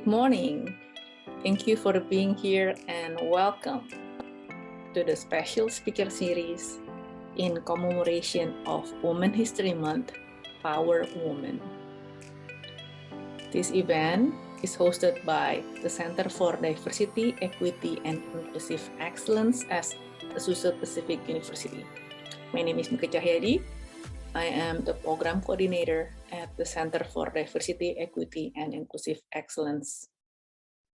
Good morning. Thank you for being here and welcome to the special speaker series in commemoration of Women's History Month, Power Woman. This event is hosted by the Center for Diversity, Equity, and Inclusive Excellence at Azusa Pacific University. My name is Mika Cahyadi. I am the program coordinator at the Center for Diversity, Equity, and Inclusive Excellence.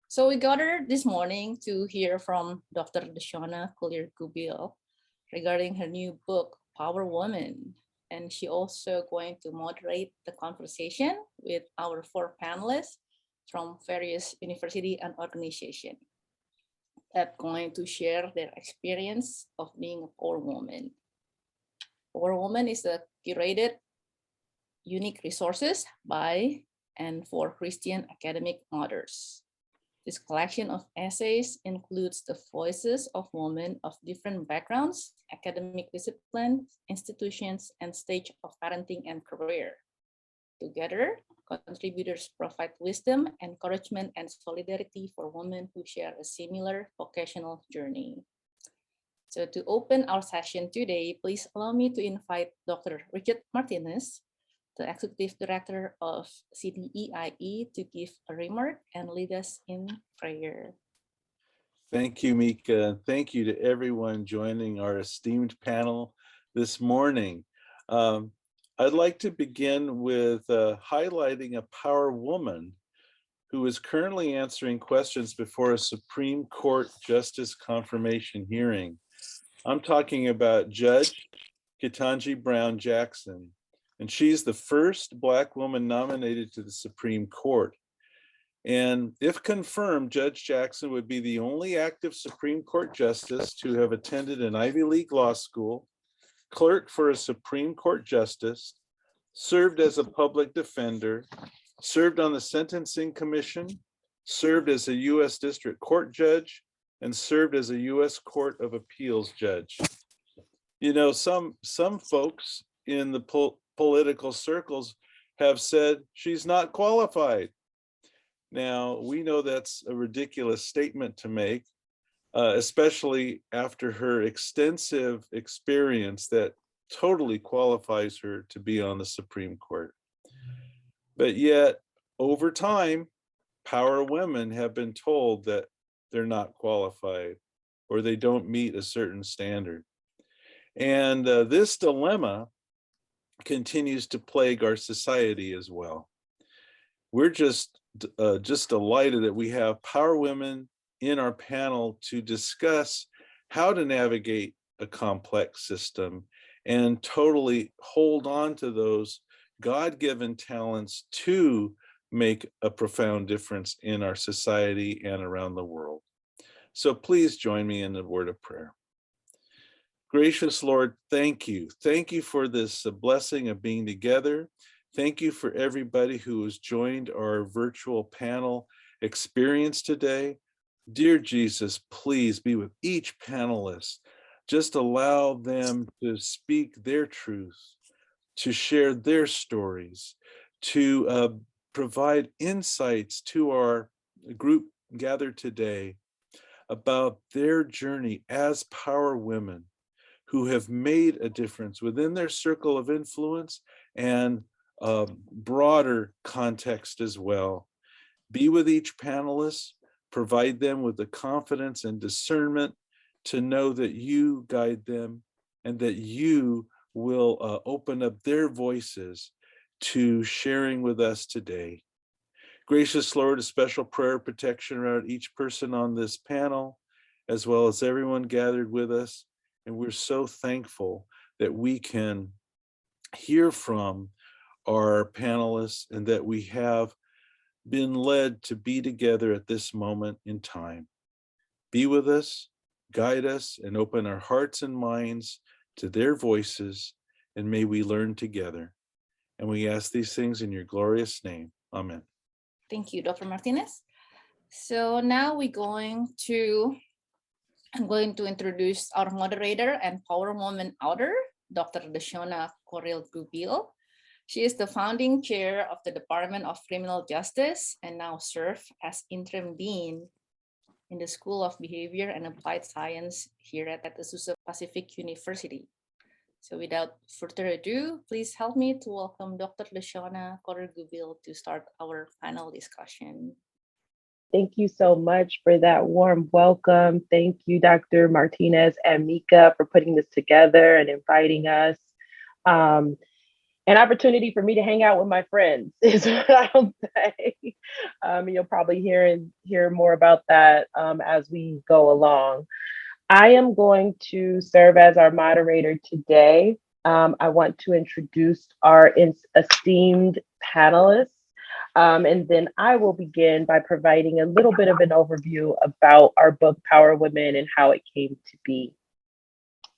So we gathered this morning to hear from Dr. Deshonna Collier-Goubil regarding her new book, Power Woman. And she also going to moderate the conversation with our 4 panelists from various university and organization that going to share their experience of being a power woman. Power Woman is a curated, unique resources by and for Christian academic mothers. This collection of essays includes the voices of women of different backgrounds, academic disciplines, institutions, and stage of parenting and career. Together, contributors provide wisdom, encouragement, and solidarity for women who share a similar vocational journey. So to open our session today, please allow me to invite Dr. Richard Martinez, the Executive Director of CDEIE, to give a remark and lead us in prayer. Thank you, Mika. Thank you to everyone joining our esteemed panel this morning. I'd like to begin with highlighting a power woman who is currently answering questions before a Supreme Court Justice confirmation hearing. I'm talking about Judge Ketanji Brown Jackson, and she's the first Black woman nominated to the Supreme Court. And if confirmed, Judge Jackson would be the only active Supreme Court justice to have attended an Ivy League law school, clerked for a Supreme Court justice, served as a public defender, served on the Sentencing Commission, served as a U.S. District Court judge, and served as a U.S. Court of Appeals judge. You know, some folks in the political circles have said she's not qualified. Now, we know that's a ridiculous statement to make, especially after her extensive experience that totally qualifies her to be on the Supreme Court. But yet, over time, power women have been told that they're not qualified or they don't meet a certain standard. And this dilemma continues to plague our society as well. We're just delighted that we have power women in our panel to discuss how to navigate a complex system and totally hold on to those God-given talents to make a profound difference in our society and around the world. So please join me in the word of prayer. Gracious Lord, thank you. Thank you for this blessing of being together. Thank you for everybody who has joined our virtual panel experience today. Dear Jesus, please be with each panelist. Just allow them to speak their truth, to share their stories, to provide insights to our group gathered today about their journey as power women who have made a difference within their circle of influence and broader context as well. Be with each panelist, provide them with the confidence and discernment to know that you guide them and that you will open up their voices to sharing with us today. Gracious Lord, a special prayer protection around each person on this panel, as well as everyone gathered with us. And we're so thankful that we can hear from our panelists and that we have been led to be together at this moment in time. Be with us, guide us, and open our hearts and minds to their voices, and may we learn together. And we ask these things in your glorious name. Amen. Thank you, Dr. Martinez. So now I'm going to introduce our moderator and power woman author, Dr. Deshonna Collier-Goubil. She is the founding chair of the Department of Criminal Justice and now serves as interim dean in the School of Behavior and Applied Science here at Azusa Pacific University. So without further ado, please help me to welcome Dr. Deshonna Collier-Goubil to start our panel discussion. Thank you so much for that warm welcome. Thank you, Dr. Martinez and Mika, for putting this together and inviting us. An opportunity for me to hang out with my friends is what I'll say. You'll probably hear more about that as we go along. I am going to serve as our moderator today. I want to introduce our esteemed panelists, and then I will begin by providing a little bit of an overview about our book, Power Women, and how it came to be.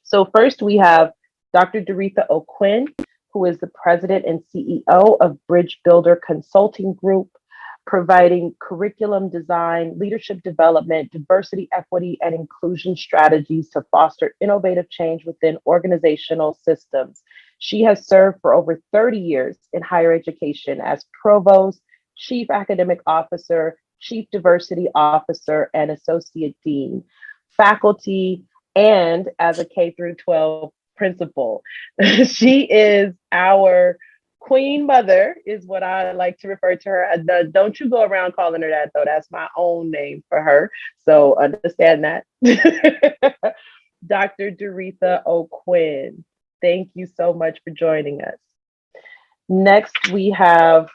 So first we have Dr. Doretha O'Quinn, who is the president and CEO of Bridge Builder Consulting Group, providing curriculum design, leadership development, diversity, equity, and inclusion strategies to foster innovative change within organizational systems. She has served for over 30 years in higher education as provost, chief academic officer, chief diversity officer, and associate dean, faculty, and as a K through 12 principal. She is our queen mother, is what I like to refer to her. Don't you go around calling her that, though. That's my own name for her. So understand that. Dr. Doretha O'Quinn, thank you so much for joining us. Next, we have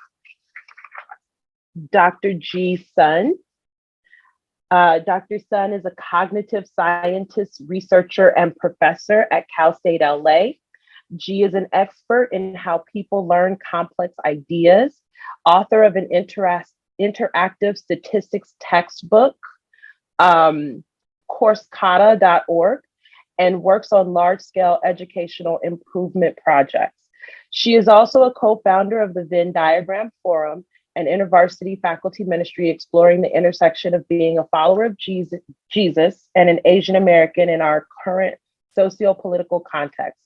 Dr. G. Sun. Dr. Sun is a cognitive scientist, researcher, and professor at Cal State LA. G is an expert in how people learn complex ideas, author of an interactive statistics textbook, coursecata.org, and works on large-scale educational improvement projects. She is also a co-founder of the Venn Diagram Forum, an InterVarsity faculty ministry exploring the intersection of being a follower of Jesus and an Asian American in our current socio-political context.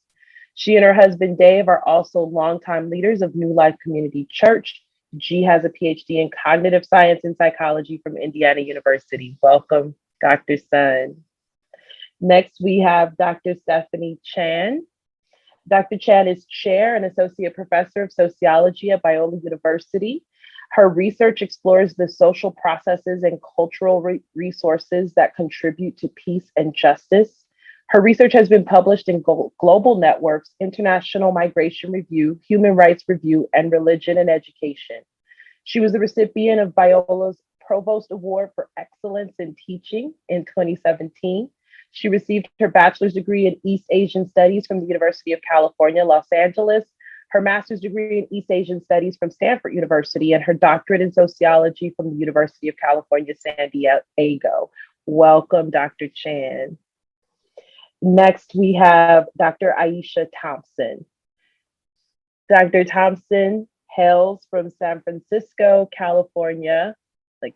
She and her husband, Dave, are also longtime leaders of New Life Community Church. G has a Ph.D. in cognitive science and psychology from Indiana University. Welcome, Dr. Sun. Next, we have Dr. Stephanie Chan. Dr. Chan is chair and associate professor of sociology at Biola University. Her research explores the social processes and cultural resources that contribute to peace and justice. Her research has been published in Global Networks, International Migration Review, Human Rights Review, and Religion and Education. She was the recipient of Biola's Provost Award for Excellence in Teaching in 2017. She received her bachelor's degree in East Asian Studies from the University of California, Los Angeles, her master's degree in East Asian Studies from Stanford University, and her doctorate in sociology from the University of California, San Diego. Welcome, Dr. Chan. Next, we have Dr. Aisha Thompson. Dr. Thompson hails from San Francisco, California.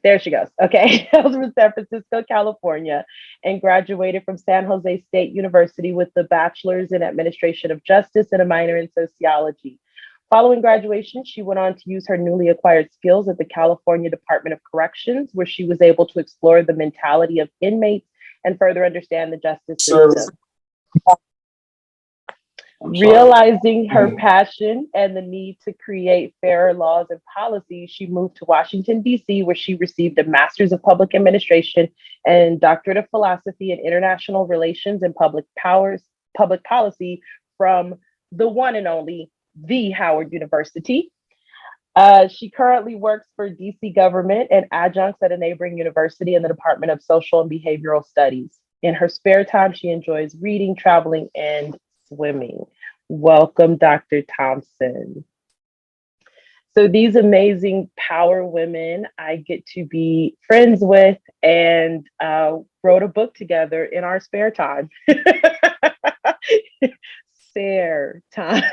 There she goes. Okay, hails from San Francisco, California, and graduated from San Jose State University with a bachelor's in administration of justice and a minor in sociology. Following graduation, she went on to use her newly acquired skills at the California Department of Corrections, where she was able to explore the mentality of inmates and further understand the justice system. Realizing her passion and the need to create fairer laws and policies, she moved to Washington, D.C., where she received a Master's of Public Administration and Doctorate of Philosophy in International Relations and Public Policy from the one and only the Howard University. She currently works for D.C. government and adjuncts at a neighboring university in the Department of Social and Behavioral Studies. In her spare time, she enjoys reading, traveling, and swimming. Welcome, Dr. Thompson. So these amazing power women I get to be friends with and wrote a book together in our spare time. Spare time.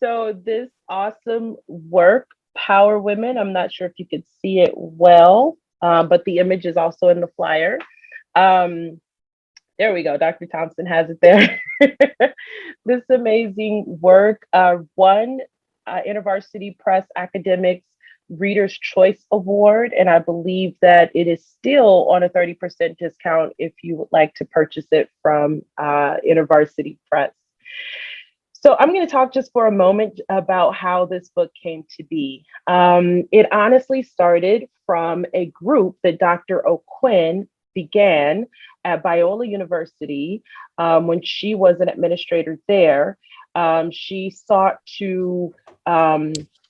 So this awesome work, Power Women, I'm not sure if you could see it well, but the image is also in the flyer. There we go. Dr. Thompson has it there. This amazing work won InterVarsity Press Academics Reader's Choice Award, and I believe that it is still on a 30% discount if you would like to purchase it from InterVarsity Press. So I'm going to talk just for a moment about how this book came to be. It honestly started from a group that Dr. O'Quinn began at Biola University when she was an administrator there. She sought to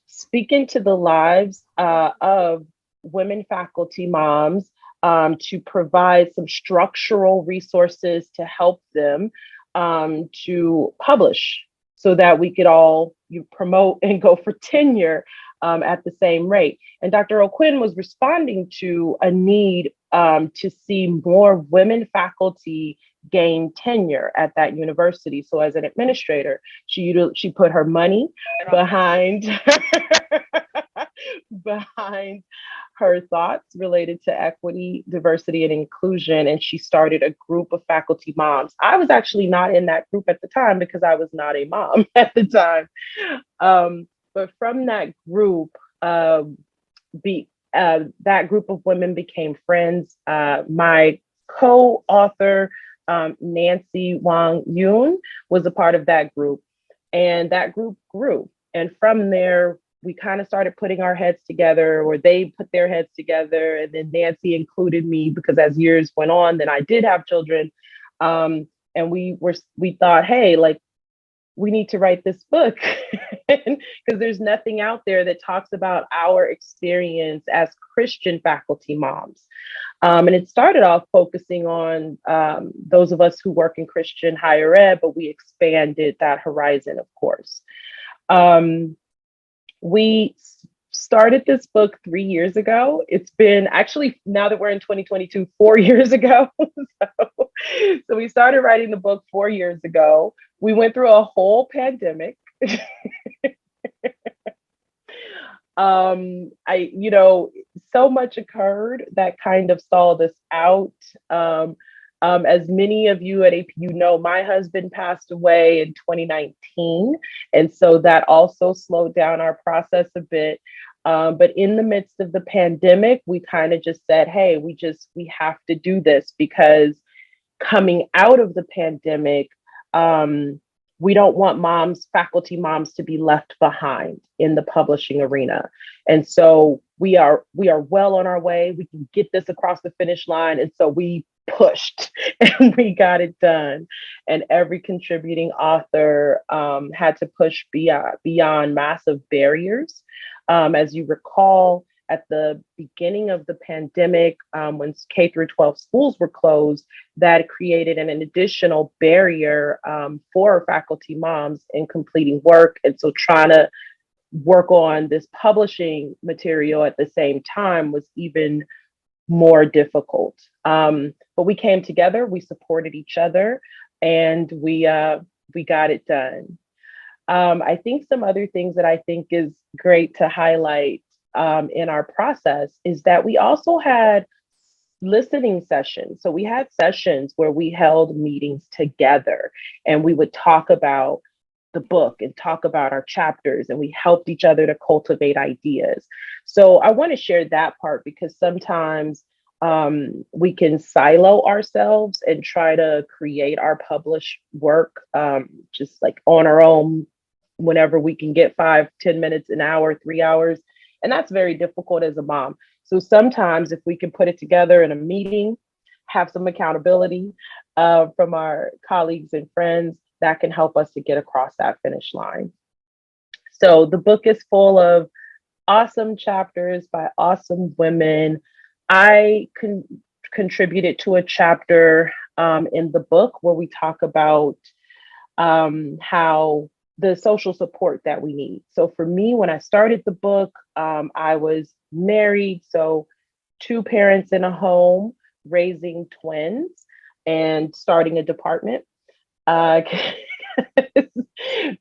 speak into the lives of women faculty moms to provide some structural resources to help them to publish so that we could all promote and go for tenure at the same rate. And Dr. O'Quinn was responding to a need to see more women faculty gain tenure at that university. So as an administrator, she put her money behind behind her thoughts related to equity, diversity, and inclusion. And she started a group of faculty moms. I was actually not in that group at the time because I was not a mom at the time. But from that group, that group of women became friends. My co-author, Nancy Wang Yoon, was a part of that group. And that group grew. And from there, we kind of started putting our heads together, or they put their heads together. And then Nancy included me because as years went on, then I did have children. And we thought, hey, like, we need to write this book because there's nothing out there that talks about our experience as Christian faculty moms. And it started off focusing on those of us who work in Christian higher ed, but we expanded that horizon, of course. We started this book 3 years ago. It's been actually, now that we're in 2022, 4 years ago. So we started writing the book 4 years ago. We went through a whole pandemic. So much occurred that kind of stalled us out. As many of you at APU know, my husband passed away in 2019. And so that also slowed down our process a bit. But in the midst of the pandemic, we kind of just said, hey, we have to do this because coming out of the pandemic, we don't want faculty moms to be left behind in the publishing arena. And so we are well on our way. We can get this across the finish line. And so we pushed and we got it done. And every contributing author had to push beyond massive barriers. As you recall, at the beginning of the pandemic, when K through 12 schools were closed, that created an additional barrier for faculty moms in completing work. And so trying to work on this publishing material at the same time was even more difficult. But we came together, we supported each other, and we got it done. I think some other things that I think is great to highlight in our process is that we also had listening sessions. So we had sessions where we held meetings together and we would talk about the book and talk about our chapters, and we helped each other to cultivate ideas. So I want to share that part because sometimes we can silo ourselves and try to create our published work just like on our own whenever we can get 5-10 minutes, an hour, 3 hours. And that's very difficult as a mom. So sometimes if we can put it together in a meeting, have some accountability from our colleagues and friends, that can help us to get across that finish line. So the book is full of awesome chapters by awesome women. I contributed to a chapter in the book where we talk about how the social support that we need. So for me, when I started the book, I was married, so 2 parents in a home, raising twins, and starting a department.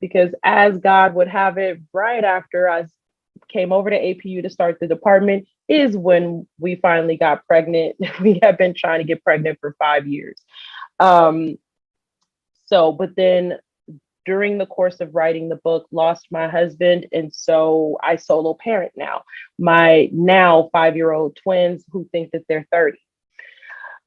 Because as God would have it, right after I came over to APU to start the department is when we finally got pregnant. We have been trying to get pregnant for 5 years. But then during the course of writing the book, lost my husband. And so I solo parent now. My now 5-year-old twins who think that they're 30.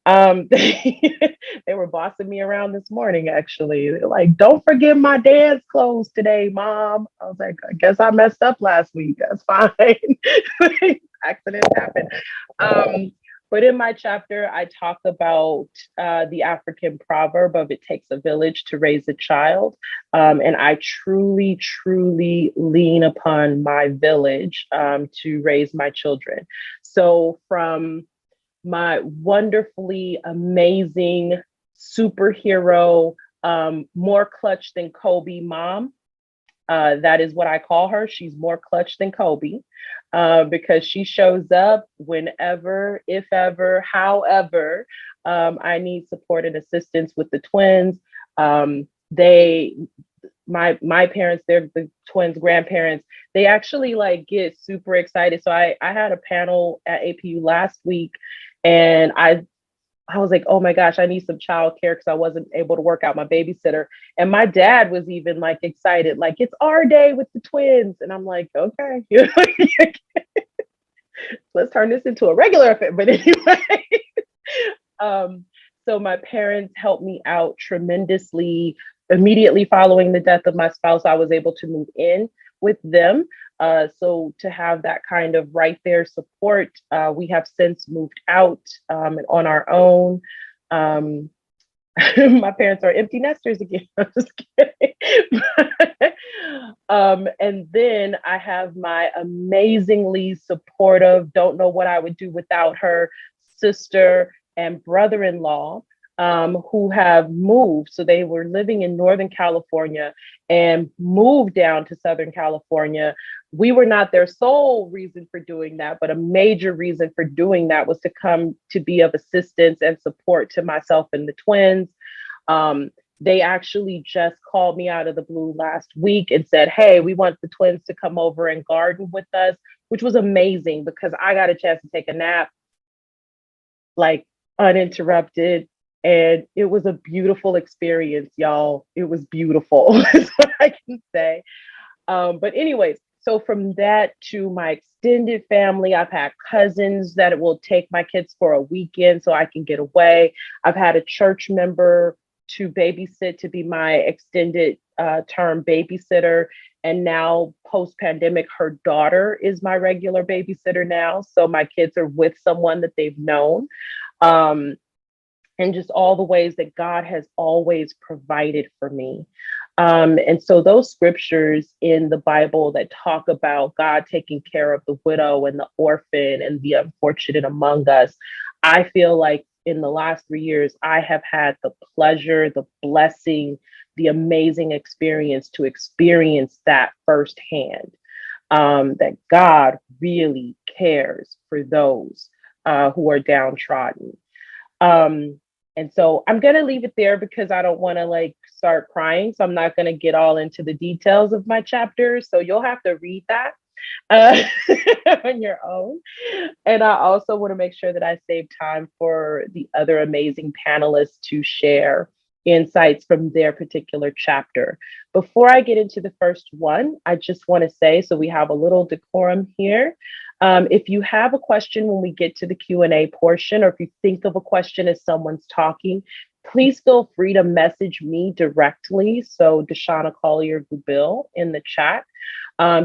They were bossing me around this morning, actually. They're like, don't forget my dance clothes today, Mom. I was like, I guess I messed up last week. That's fine. Accidents happen. But in my chapter, I talk about the African proverb of it takes a village to raise a child. And I truly, truly lean upon my village to raise my children. So from my wonderfully amazing superhero, more clutch than Kobe mom. That is what I call her. She's more clutch than Kobe because she shows up whenever, if ever, however, I need support and assistance with the twins. My parents, they're the twins' grandparents. They actually like get super excited. So I had a panel at APU last week, and I was like, oh my gosh, I need some childcare because I wasn't able to work out my babysitter. And my dad was even like excited, like it's our day with the twins. And I'm like, okay, let's turn this into a regular affair. But anyway, so my parents helped me out tremendously. Immediately following the death of my spouse, I was able to move in with them. So to have that kind of right there support, we have since moved out on our own. My parents are empty nesters again. I'm just kidding. And then I have my amazingly supportive, don't know what I would do without her, sister and brother-in-law. Who have moved. So they were living in Northern California and moved down to Southern California. We were not their sole reason for doing that, but a major reason for doing that was to come to be of assistance and support to myself and the twins. They actually just called me out of the blue last week and said, hey, we want the twins to come over and garden with us, which was amazing because I got a chance to take a nap, like uninterrupted. And it was a beautiful experience, y'all. It was beautiful, is what I can say. But anyways, so from that to my extended family, I've had cousins that will take my kids for a weekend so I can get away. I've had a church member to babysit, to be my extended term babysitter. And now post-pandemic, her daughter is my regular babysitter now. So my kids are with someone that they've known. And just all the ways that God has always provided for me. And so those scriptures in the Bible that talk about God taking care of the widow and the orphan and the unfortunate among us, I feel like in the last 3 years, I have had the pleasure, the blessing, the amazing experience to experience that firsthand, that God really cares for those who are downtrodden. And so I'm going to leave it there because I don't want to like start crying. So I'm not going to get all into the details of my chapters. So you'll have to read that on your own. And I also want to make sure that I save time for the other amazing panelists to share insights from their particular chapter. Before I get into the first one, I just want to say, so we have a little decorum here. If you have a question when we get to the Q&A portion, or if you think of a question as someone's talking, please feel free to message me directly. So Deshonna Collier-Goubil in the chat,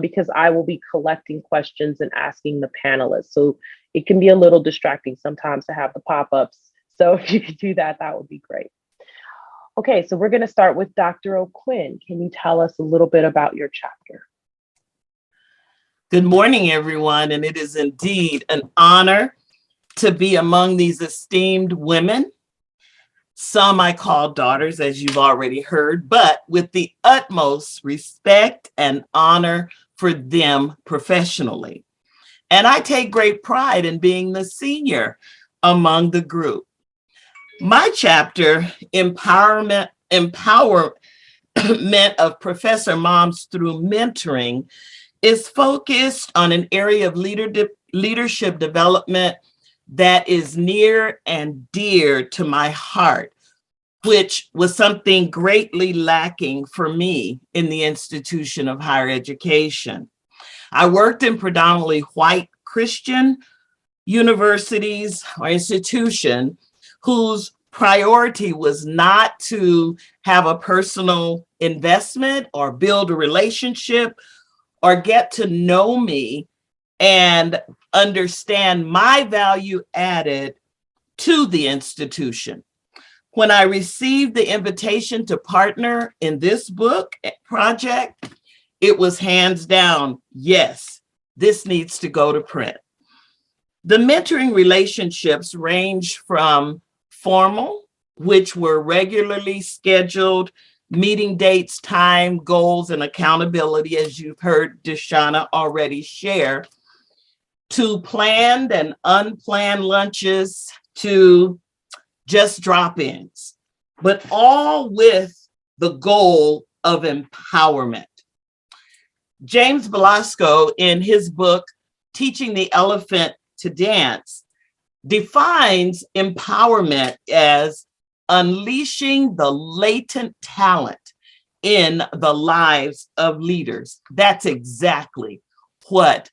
because I will be collecting questions and asking the panelists. So it can be a little distracting sometimes to have the pop-ups. So if you could do that, that would be great. Okay, so we're going to start with Dr. O'Quinn. Can you tell us a little bit about your chapter? Good morning, everyone, and it is indeed an honor to be among these esteemed women. Some I call daughters, as you've already heard, but with the utmost respect and honor for them professionally. And I take great pride in being the senior among the group. My chapter, Empowerment of Professor Moms Through Mentoring, is focused on an area of leadership development that is near and dear to my heart. which was something greatly lacking for me in the institution of higher education. I worked in predominantly white Christian universities or institution whose priority was not to have a personal investment or build a relationship or get to know me and understand my value added to the institution. When I received the invitation to partner in this book project, it was hands down, yes, this needs to go to print. The mentoring relationships range from formal, which were regularly scheduled meeting dates, time, goals, and accountability, as you've heard Deshonna already share, to planned and unplanned lunches, to just drop-ins, but all with the goal of empowerment. James Velasco, in his book, Teaching the Elephant to Dance, defines empowerment as unleashing the latent talent in the lives of leaders. That's exactly what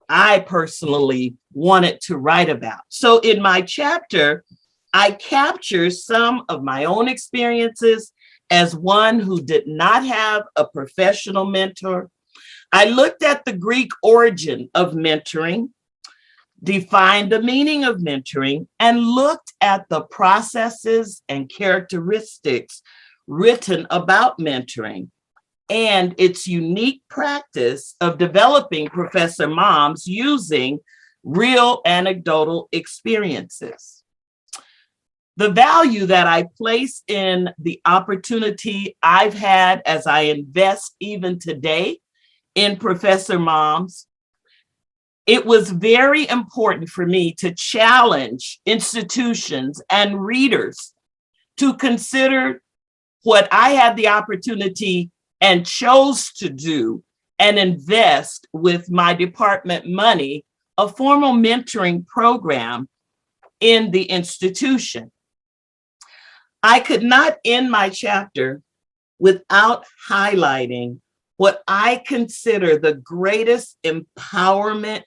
I personally wanted to write about. So in my chapter, I capture some of my own experiences as one who did not have a professional mentor. I looked at the Greek origin of mentoring, defined the meaning of mentoring, and looked at the processes and characteristics written about mentoring and its unique practice of developing Professor Moms using real anecdotal experiences. The value that I place in the opportunity I've had as I invest even today in Professor Moms, it was very important for me to challenge institutions and readers to consider what I had the opportunity and chose to do and invest with my department money, a formal mentoring program in the institution. I could not end my chapter without highlighting what I consider the greatest empowerment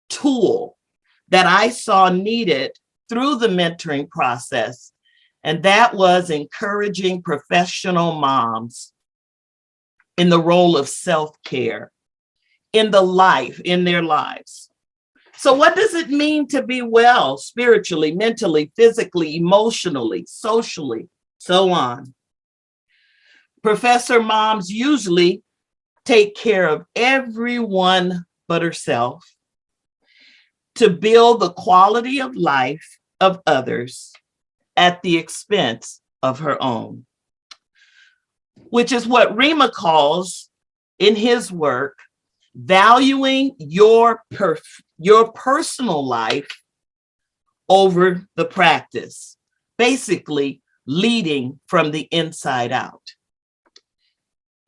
tool that I saw needed through the mentoring process, and that was encouraging professional moms in the role of self-care in their lives. So what does it mean to be well spiritually, mentally, physically, emotionally, socially, so on? Professor Moms usually take care of everyone but herself to build the quality of life of others at the expense of her own, which is what Rima calls in his work, valuing your personal life over the practice, basically leading from the inside out.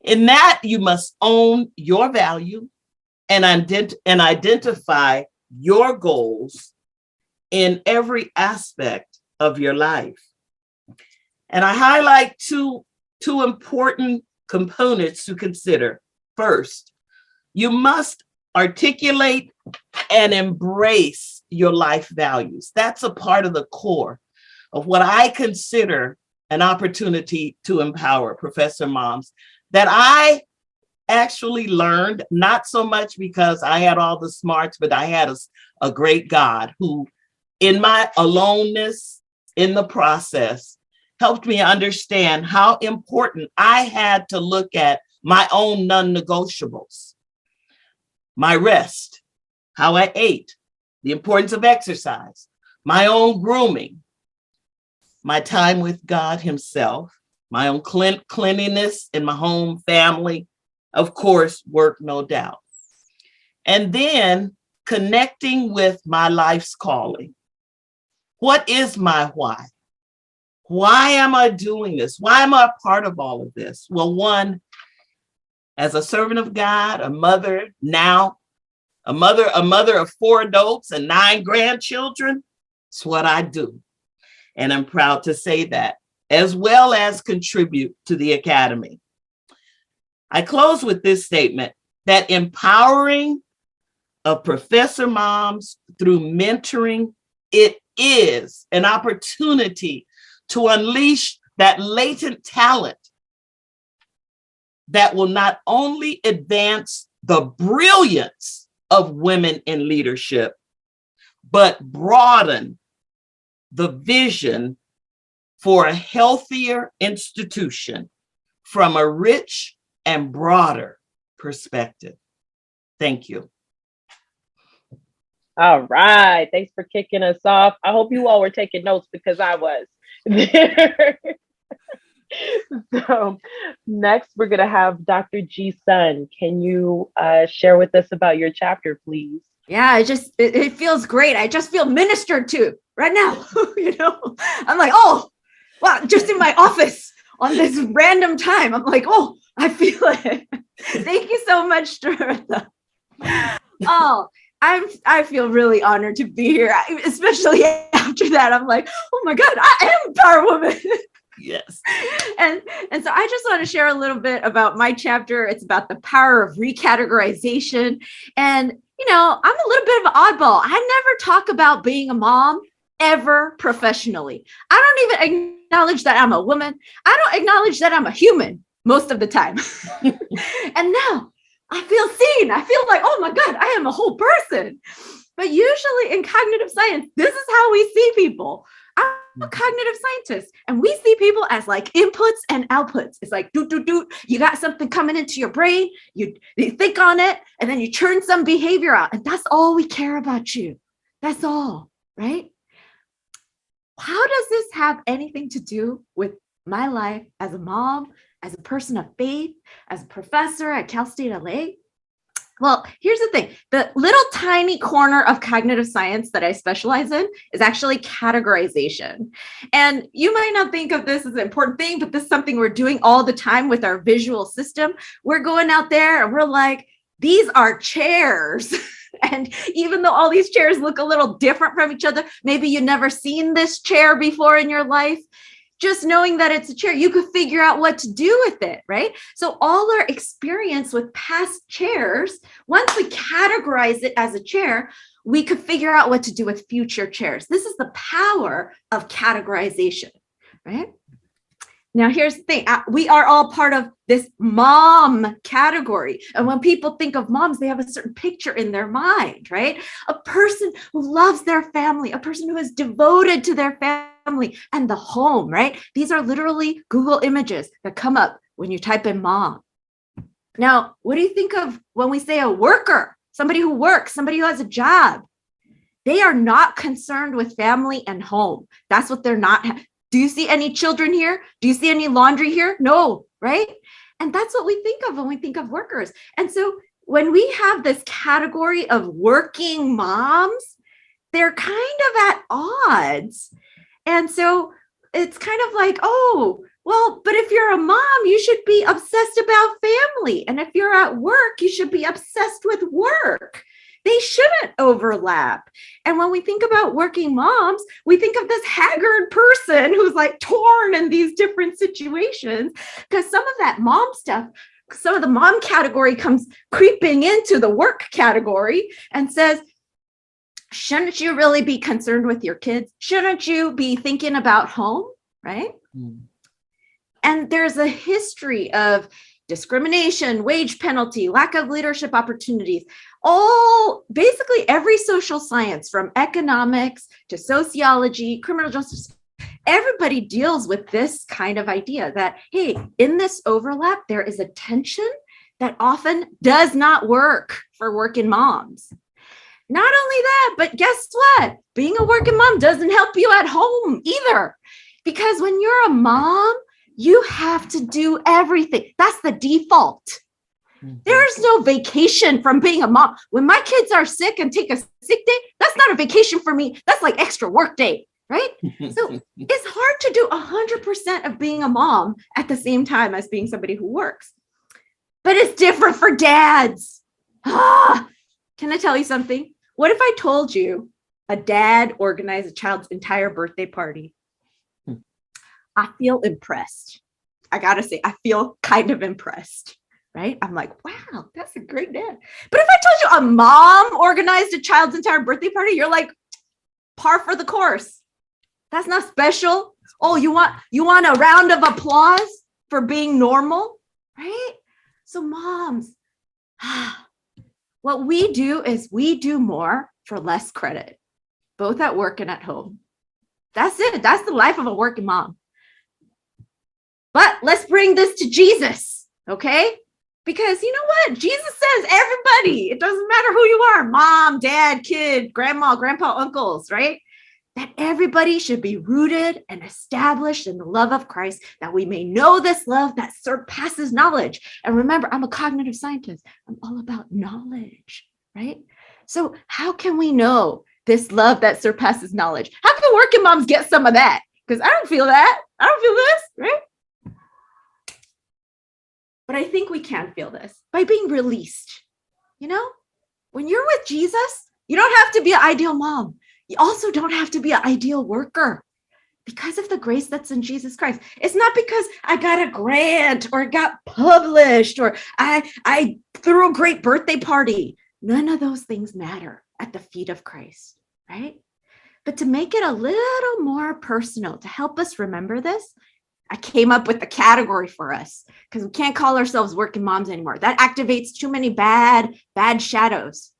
In that, you must own your value and identify your goals in every aspect of your life. And I highlight two important components to consider. First, you must articulate and embrace your life values. That's a part of the core of what I consider an opportunity to empower Professor Moms that I actually learned, not so much because I had all the smarts, but I had a great God who, in my aloneness in the process, helped me understand how important I had to look at my own non-negotiables, my rest, how I ate, the importance of exercise, my own grooming, my time with God himself, my own cleanliness in my home, family, of course, work, no doubt. And then connecting with my life's calling. What is my why? Why am I doing this? Why am I a part of all of this? Well, one, as a servant of God, a mother now, a mother of 4 adults and 9 grandchildren, it's what I do. And I'm proud to say that. as well as contribute to the Academy. I close with this statement that empowering of professor moms through mentoring, it is an opportunity to unleash that latent talent that will not only advance the brilliance of women in leadership, but broaden the vision for a healthier institution from a rich and broader perspective. Thank you. All right. Thanks for kicking us off. I hope you all were taking notes because I was. So next, we're going to have Dr. G. Sun. Can you share with us about your chapter, please? Yeah, it feels great. I just feel ministered to right now. I'm like, oh, wow, just in my office on this random time. I'm like, oh, I feel it. Thank you so much, Dorotha. Oh, I feel really honored to be here, especially after that. I'm like, oh my God, I am a power woman. Yes. And so I just want to share a little bit about my chapter. It's about the power of recategorization. And, I'm a little bit of an oddball. I never talk about being a mom ever professionally. I don't even acknowledge that I'm a woman. I don't acknowledge that I'm a human most of the time. And now I feel seen. I feel like, oh my God, I am a whole person. But usually in cognitive science, this is how we see people. I'm a cognitive scientist, and we see people as like inputs and outputs. It's like, you got something coming into your brain, you think on it, and then you churn some behavior out. And that's all we care about you. That's all, right? How does this have anything to do with my life as a mom, as a person of faith, as a professor at Cal State LA? Well, here's the thing. The little tiny corner of cognitive science that I specialize in is actually categorization. And you might not think of this as an important thing, but this is something we're doing all the time with our visual system. We're going out there and we're like, these are chairs. And even though all these chairs look a little different from each other, maybe you've never seen this chair before in your life. Just knowing that it's a chair, you could figure out what to do with it, right? So all our experience with past chairs, once we categorize it as a chair, we could figure out what to do with future chairs. This is the power of categorization, right? Now, here's the thing. We are all part of this mom category. And when people think of moms, they have a certain picture in their mind, right? A person who loves their family, a person who is devoted to their family and the home, right? These are literally Google images that come up when you type in mom. Now, what do you think of when we say a worker, somebody who works, somebody who has a job? They are not concerned with family and home. That's what they're not. Do you see any children here? Do you see any laundry here? No, right? And that's what we think of when we think of workers. And so when we have this category of working moms, they're kind of at odds. And so it's kind of like, oh, well, but if you're a mom, you should be obsessed about family. And if you're at work, you should be obsessed with work. They shouldn't overlap. And when we think about working moms, we think of this haggard person who's like torn in these different situations, because some of that mom stuff, some of the mom category comes creeping into the work category and says, shouldn't you really be concerned with your kids? Shouldn't you be thinking about home, right? And there's a history of discrimination, wage penalty, lack of leadership opportunities, basically every social science from economics to sociology, criminal justice, everybody deals with this kind of idea that, hey, in this overlap, there is a tension that often does not work for working moms. Not only that, but guess what? Being a working mom doesn't help you at home either. Because when you're a mom, you have to do everything. That's the default. There's no vacation from being a mom. When my kids are sick and take a sick day, that's not a vacation for me. That's like extra work day, right? So it's hard to do 100% of being a mom at the same time as being somebody who works. But it's different for dads. Can I tell you something? What if I told you a dad organized a child's entire birthday party? I feel impressed. I gotta say, I feel kind of impressed, right? I'm like, wow, that's a great dad. But if I told you a mom organized a child's entire birthday party, you're like, par for the course. That's not special. Oh, you want a round of applause for being normal, right? So moms, what we do is we do more for less credit, both at work and at home. That's it. That's the life of a working mom. But let's bring this to Jesus, okay? Because you know what? Jesus says everybody, it doesn't matter who you are, mom, dad, kid, grandma, grandpa, uncles, right? That everybody should be rooted and established in the love of Christ, that we may know this love that surpasses knowledge. And remember, I'm a cognitive scientist. I'm all about knowledge, right? So how can we know this love that surpasses knowledge? How can working moms get some of that? Because I don't feel that. I don't feel this, right? But I think we can feel this by being released. You know, when you're with Jesus, you don't have to be an ideal mom. You also don't have to be an ideal worker because of the grace that's in Jesus Christ. It's not because I got a grant or got published or I threw a great birthday party. None of those things matter at the feet of Christ, right? But to make it a little more personal, to help us remember this, I came up with a category for us because we can't call ourselves working moms anymore. That activates too many bad shadows.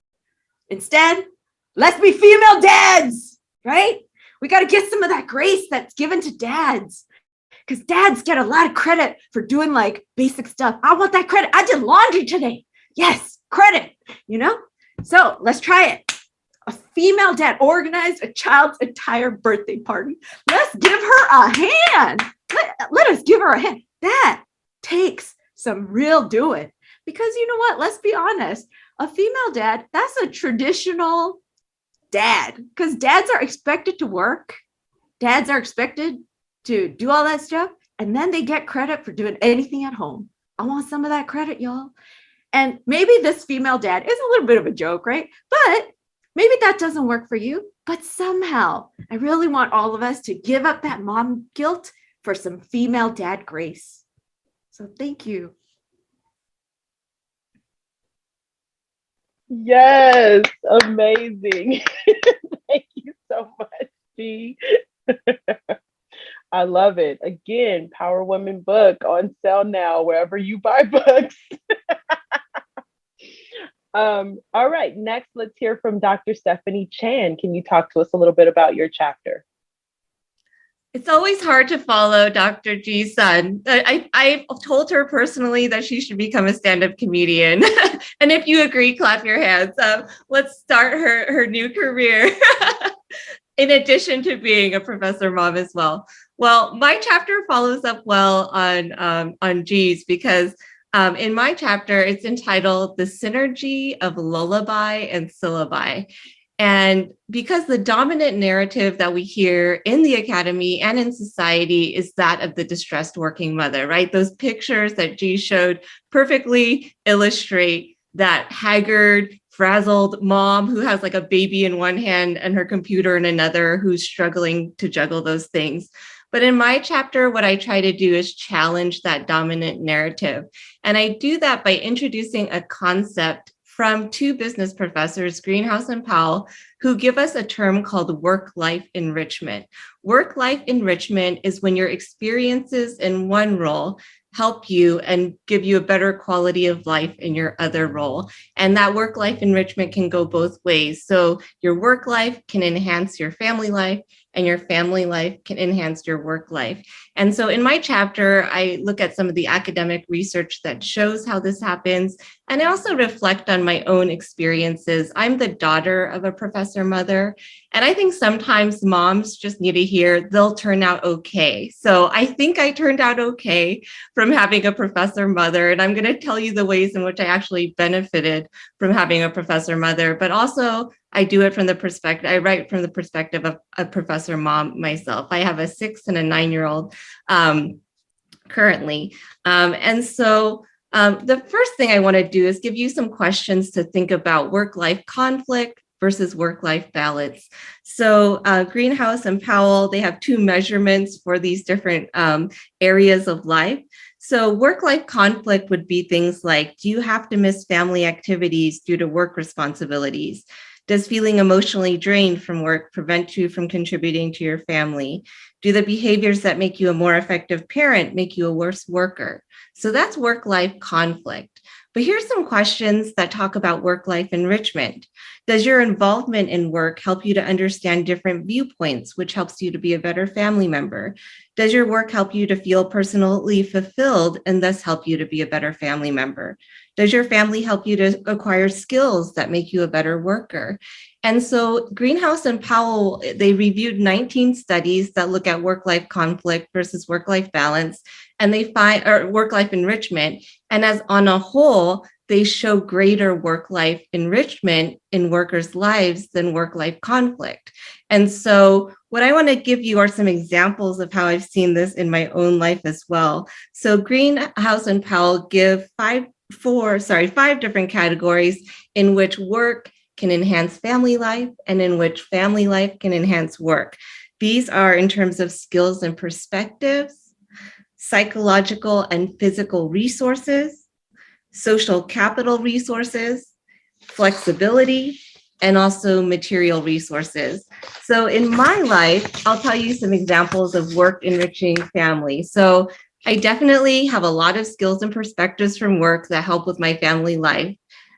Instead, let's be female dads, right? We got to get some of that grace that's given to dads because dads get a lot of credit for doing like basic stuff. I want that credit. I did laundry today. Yes, credit, you know? So let's try it. A female dad organized a child's entire birthday party. Let's give her a hand. Let us give her a hand. That takes some real doing because you know what? Let's be honest. A female dad, that's a traditional dad because dads are expected to work. Dads are expected to do all that stuff. And then they get credit for doing anything at home. I want some of that credit, y'all. And maybe this female dad is a little bit of a joke, right? But maybe that doesn't work for you. But somehow, I really want all of us to give up that mom guilt for some female dad grace. So thank you. Yes, amazing. Thank you so much, G. I love it. Again, Power Women book on sale now, wherever you buy books. All right, next, let's hear from Dr. Stephanie Chan. Can you talk to us a little bit about your chapter? It's always hard to follow Dr. G's son. I've told her personally that she should become a stand-up comedian. And if you agree, clap your hands. Let's start her new career in addition to being a professor mom as well. Well, my chapter follows up well on G's because in my chapter, it's entitled The Synergy of Lullaby and Syllabi. And because the dominant narrative that we hear in the academy and in society is that of the distressed working mother, right? Those pictures that G showed perfectly illustrate that haggard, frazzled mom who has like a baby in one hand and her computer in another, who's struggling to juggle those things. But in my chapter, what I try to do is challenge that dominant narrative. And I do that by introducing a concept from two business professors, Greenhouse and Powell, who give us a term called work-life enrichment. Work-life enrichment is when your experiences in one role help you and give you a better quality of life in your other role. And that work-life enrichment can go both ways. So your work life can enhance your family life, and your family life can enhance your work life. And so in my chapter, I look at some of the academic research that shows how this happens. And I also reflect on my own experiences. I'm the daughter of a professor mother. And I think sometimes moms just need to hear they'll turn out okay. So I think I turned out okay from having a professor mother. And I'm going to tell you the ways in which I actually benefited from having a professor mother, but also I do it from the perspective, I write from the perspective of a professor mom myself. I have a 6 and a 9-year-old currently. And so the first thing I want to do is give you some questions to think about work-life conflict versus work-life balance. So Greenhouse and Powell, they have two measurements for these different areas of life. So work-life conflict would be things like, do you have to miss family activities due to work responsibilities? Does feeling emotionally drained from work prevent you from contributing to your family? Do the behaviors that make you a more effective parent make you a worse worker? So that's work-life conflict. But here's some questions that talk about work-life enrichment. Does your involvement in work help you to understand different viewpoints, which helps you to be a better family member? Does your work help you to feel personally fulfilled and thus help you to be a better family member? Does your family help you to acquire skills that make you a better worker? And so Greenhouse and Powell, they reviewed 19 studies that look at work-life conflict versus work-life balance, and they find, or work-life enrichment. And as on a whole, they show greater work-life enrichment in workers' lives than work-life conflict. And so what I want to give you are some examples of how I've seen this in my own life as well. So Greenhouse and Powell give five different categories in which work can enhance family life and in which family life can enhance work. These are in terms of skills and perspectives, psychological and physical resources, social capital resources, flexibility, and also material resources. So in my life, I'll tell you some examples of work enriching family. So I definitely have a lot of skills and perspectives from work that help with my family life.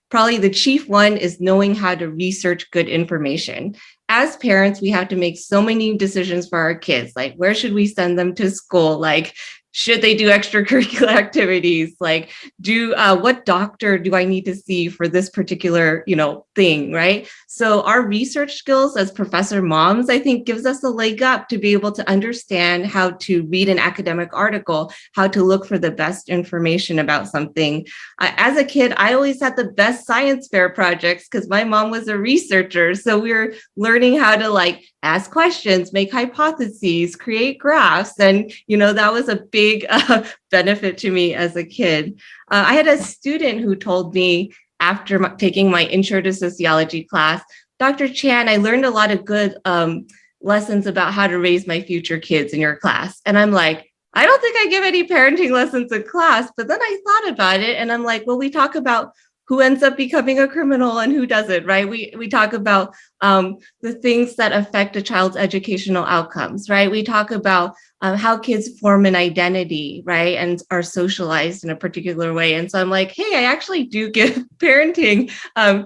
Probably the chief one is knowing how to research good information. As parents, we have to make so many decisions for our kids, like where should we send them to school? Like, should they do extracurricular activities? Like, what doctor do I need to see for this particular, thing, right? So our research skills as professor moms, I think, gives us a leg up to be able to understand how to read an academic article, how to look for the best information about something. As a kid, I always had the best science fair projects because my mom was a researcher. So we were learning how to ask questions, make hypotheses, create graphs. And, that was a big benefit to me as a kid. I had a student who told me after taking my intro to sociology class, Dr. Chan, I learned a lot of good lessons about how to raise my future kids in your class. And I'm like, I don't think I give any parenting lessons in class. But then I thought about it and I'm like, well, we talk about who ends up becoming a criminal and who doesn't, right? We talk about the things that affect a child's educational outcomes, right? We talk about how kids form an identity, right? And are socialized in a particular way. And so I'm like, hey, I actually do give parenting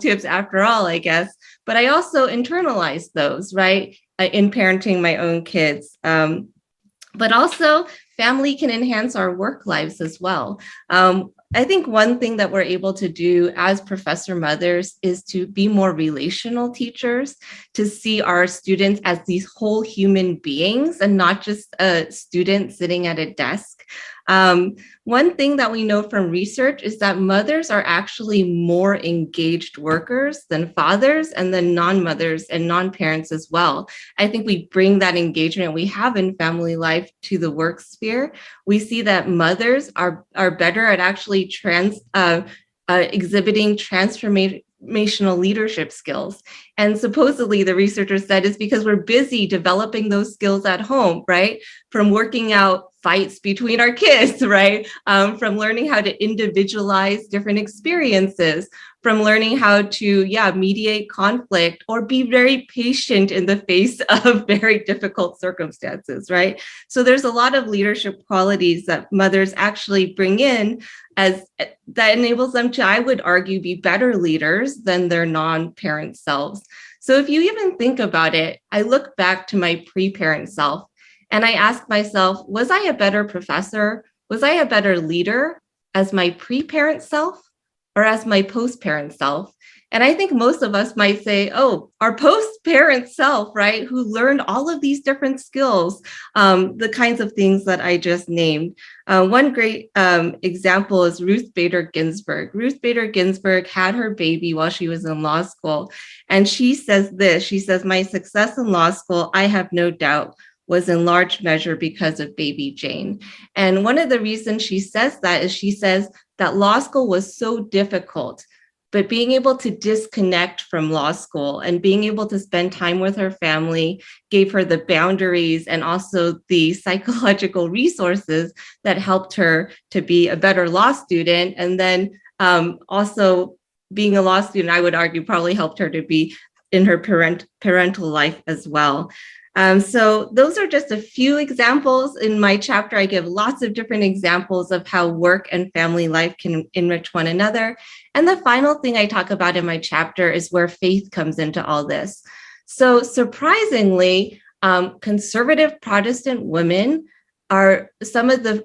tips after all, I guess. But I also internalize those, right? In parenting my own kids. But also family can enhance our work lives as well. I think one thing that we're able to do as professor mothers is to be more relational teachers, to see our students as these whole human beings and not just a student sitting at a desk. One thing that we know from research is that mothers are actually more engaged workers than fathers and then non-mothers and non-parents as well. I think we bring that engagement we have in family life to the work sphere. We see that mothers are better at actually exhibiting transformational leadership skills. And supposedly the researchers said it's because we're busy developing those skills at home, right? From working out fights between our kids, right? From learning how to individualize different experiences, from learning how to, mediate conflict or be very patient in the face of very difficult circumstances, right? So there's a lot of leadership qualities that mothers actually bring in that enables them to, I would argue, be better leaders than their non-parent selves. So if you even think about it, I look back to my pre-parent self and I ask myself, was I a better professor? Was I a better leader as my pre-parent self or as my post-parent self? And I think most of us might say, oh, our post-parent self, right, who learned all of these different skills, the kinds of things that I just named. One great example is Ruth Bader Ginsburg. Ruth Bader Ginsburg had her baby while she was in law school. And she says this, she says, my success in law school, I have no doubt, was in large measure because of baby Jane. And one of the reasons she says that is she says that law school was so difficult but being able to disconnect from law school and being able to spend time with her family gave her the boundaries and also the psychological resources that helped her to be a better law student. And then also being a law student, I would argue, probably helped her to be in her parental life as well. So those are just a few examples in my chapter. I give lots of different examples of how work and family life can enrich one another. And the final thing I talk about in my chapter is where faith comes into all this. So surprisingly, conservative Protestant women are some of the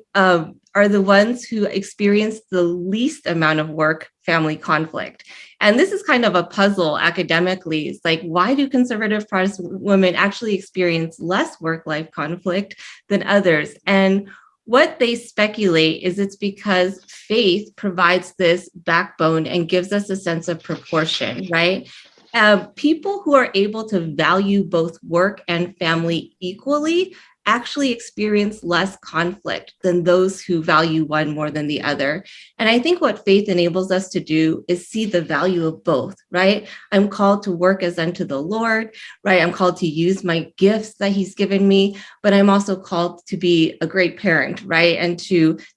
are the ones who experience the least amount of work-family conflict. And this is kind of a puzzle academically. It's like, why do conservative Protestant women actually experience less work-life conflict than others? And what they speculate is it's because faith provides this backbone and gives us a sense of proportion, right? People who are able to value both work and family equally actually experience less conflict than those who value one more than the other. And I think what faith enables us to do is see the value of both, right? I'm called to work as unto the Lord, right? I'm called to use my gifts that he's given me, but I'm also called to be a great parent, right? And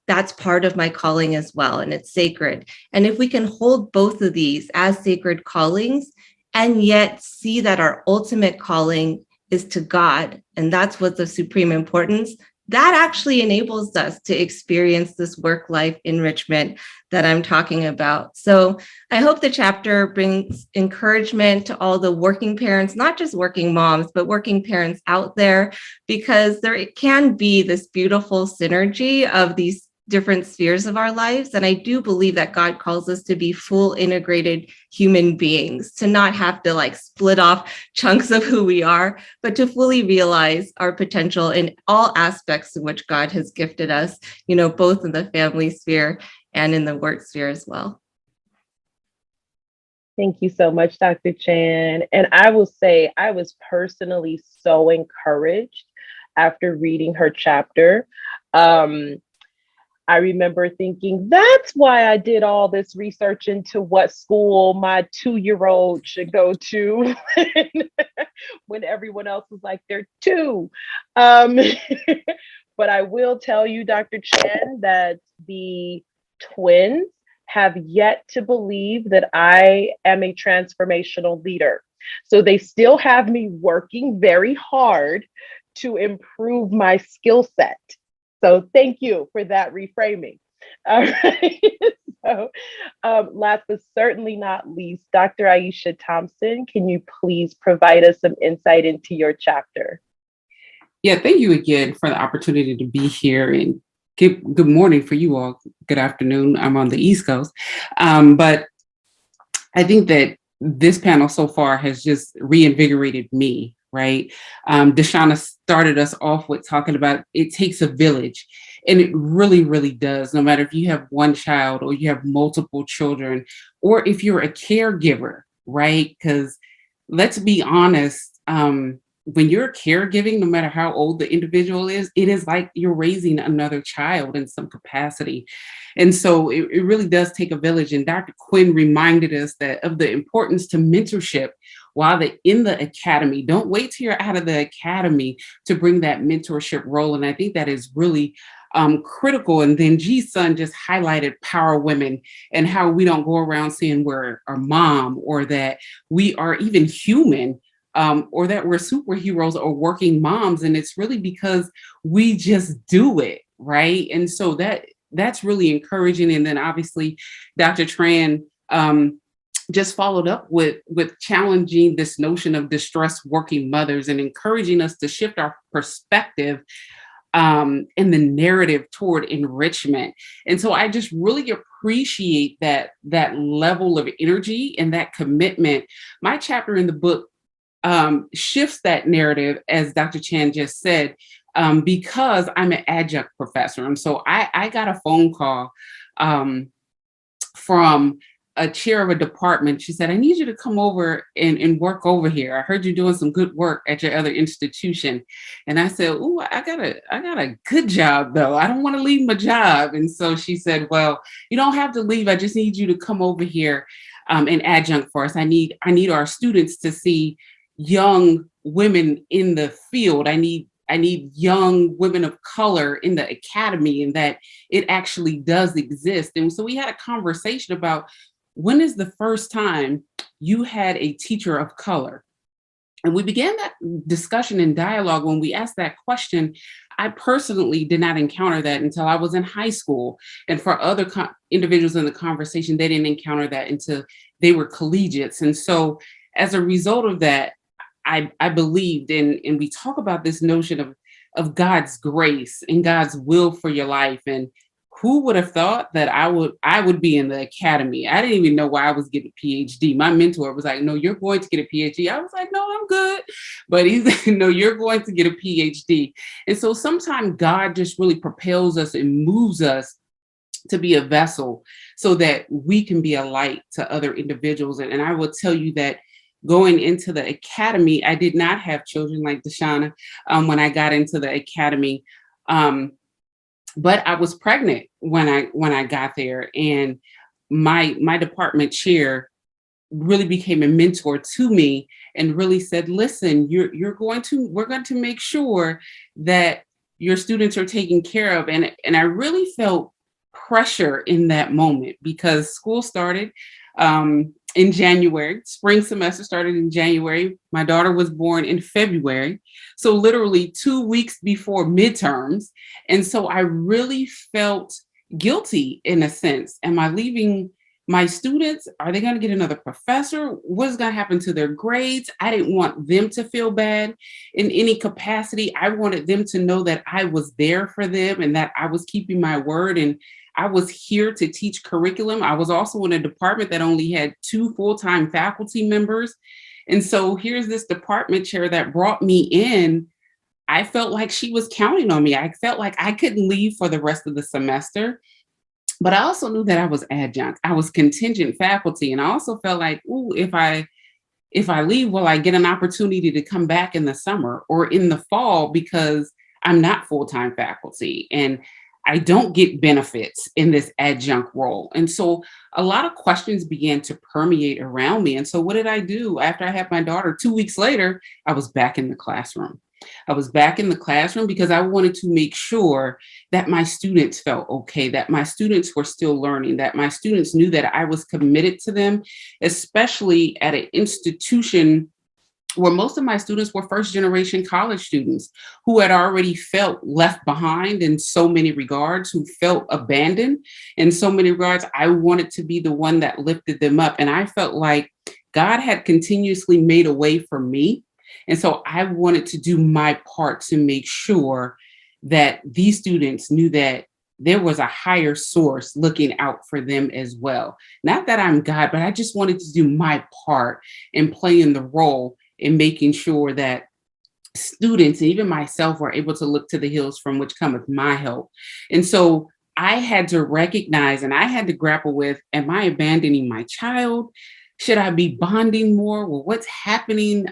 that's part of my calling as well, and it's sacred. And if we can hold both of these as sacred callings, and yet see that our ultimate calling is to God, and that's what's of supreme importance, that actually enables us to experience this work-life enrichment that I'm talking about. So I hope the chapter brings encouragement to all the working parents, not just working moms, but working parents out there, because there can be this beautiful synergy of these different spheres of our lives. And I do believe that God calls us to be full integrated human beings, to not have to like split off chunks of who we are, but to fully realize our potential in all aspects in which God has gifted us, both in the family sphere and in the work sphere as well. Thank you so much, Dr. Chan. And I will say I was personally so encouraged after reading her chapter. I remember thinking, that's why I did all this research into what school my 2-year-old should go to when everyone else was like, they're 2. But I will tell you, Dr. Chan, that the twins have yet to believe that I am a transformational leader. So they still have me working very hard to improve my skill set. So thank you for that reframing. All right. So last but certainly not least, Dr. Aisha Thompson, can you please provide us some insight into your chapter? Yeah, thank you again for the opportunity to be here, and good morning for you all. Good afternoon. I'm on the East Coast. But I think that this panel so far has just reinvigorated me. Right. Deshonna started us off with talking about it takes a village, and it really, really does. No matter if you have one child or you have multiple children, or if you're a caregiver, right? Because let's be honest, when you're caregiving, no matter how old the individual is, it is like you're raising another child in some capacity. And so it really does take a village. And Dr. Quinn reminded us that of the importance to mentorship while they're in the academy. Don't wait till you're out of the academy to bring that mentorship role. And I think that is really critical. And then G-Sun just highlighted power women and how we don't go around saying we're a mom, or that we are even human, or that we're superheroes or working moms. And it's really because we just do it, right? And so that's really encouraging. And then obviously Dr. Tran just followed up with challenging this notion of distressed working mothers and encouraging us to shift our perspective in the narrative toward enrichment. And so I just really appreciate that level of energy and that commitment. My chapter in the book shifts that narrative, as Dr. Chan just said, because I'm an adjunct professor. And so I got a phone call from a chair of a department. She said, I need you to come over and work over here. I heard you doing some good work at your other institution. And I said, oh, I got a good job though. I don't want to leave my job. And so she said, well, you don't have to leave. I just need you to come over here an adjunct for us. I need our students to see young women in the field. I need young women of color in the academy, and that it actually does exist. And so we had a conversation about, when is the first time you had a teacher of color? And we began that discussion and dialogue. When we asked that question, I personally did not encounter that until I was in high school. And for other individuals in the conversation, they didn't encounter that until they were collegiates. And so as a result of that, I believed in, and we talk about this notion of God's grace and God's will for your life. And who would have thought that I would be in the academy? I didn't even know why I was getting a PhD. My mentor was like, no, you're going to get a PhD. I was like, no, I'm good. But he's like, no, you're going to get a PhD. And so sometimes God just really propels us and moves us to be a vessel so that we can be a light to other individuals. And I will tell you that going into the academy, I did not have children like Deshonna when I got into the academy. But I was pregnant when I got there, and my department chair really became a mentor to me and really said, listen, we're going to make sure that your students are taken care of. And I really felt pressure in that moment, because school started in January. Spring semester started in January. My daughter was born in February. So literally 2 weeks before midterms. And so I really felt guilty in a sense. Am I leaving my students? Are they going to get another professor? What's going to happen to their grades? I didn't want them to feel bad in any capacity. I wanted them to know that I was there for them and that I was keeping my word, and I was here to teach curriculum. I was also in a department that only had 2 full-time faculty members. And so here's this department chair that brought me in. I felt like she was counting on me. I felt like I couldn't leave for the rest of the semester. But I also knew that I was adjunct. I was contingent faculty. And I also felt like, ooh, if I leave, will I get an opportunity to come back in the summer or in the fall, because I'm not full-time faculty and I don't get benefits in this adjunct role. And so a lot of questions began to permeate around me. And so what did I do after I had my daughter? 2 weeks later, I was back in the classroom. I was back in the classroom because I wanted to make sure that my students felt okay, that my students were still learning, that my students knew that I was committed to them, especially at an institution where most of my students were first-generation college students who had already felt left behind in so many regards, who felt abandoned in so many regards. I wanted to be the one that lifted them up. And I felt like God had continuously made a way for me. And so I wanted to do my part to make sure that these students knew that there was a higher source looking out for them as well. Not that I'm God, but I just wanted to do my part in playing the role in making sure that students, and even myself, were able to look to the hills from which cometh my help. And so I had to recognize, and I had to grapple with, am I abandoning my child? Should I be bonding more? Well, what's happening?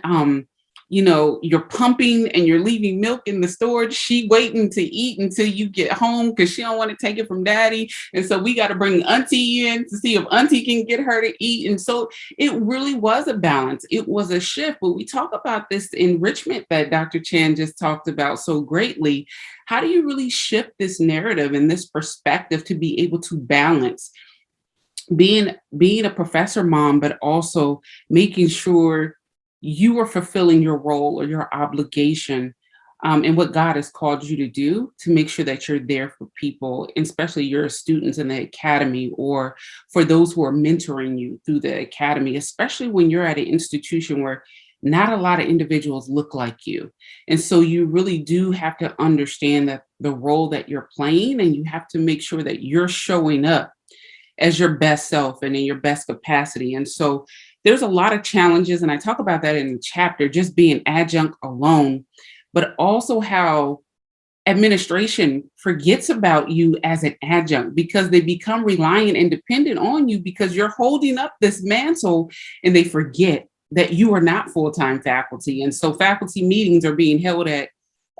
You're pumping and you're leaving milk in the storage. She waiting to eat until you get home because she don't want to take it from daddy. And so we got to bring auntie in to see if auntie can get her to eat. And so it really was a balance. It was a shift. But we talk about this enrichment that Dr. Chan just talked about so greatly. How do you really shift this narrative and this perspective to be able to balance being a professor mom, but also making sure you are fulfilling your role or your obligation and what God has called you to do, to make sure that you're there for people, especially your students in the academy, or for those who are mentoring you through the academy, especially when you're at an institution where not a lot of individuals look like you. And so you really do have to understand that the role that you're playing, and you have to make sure that you're showing up as your best self and in your best capacity. And so there's a lot of challenges, and I talk about that in the chapter, just being adjunct alone, but also how administration forgets about you as an adjunct because they become reliant and dependent on you because you're holding up this mantle, and they forget that you are not full-time faculty. And so faculty meetings are being held at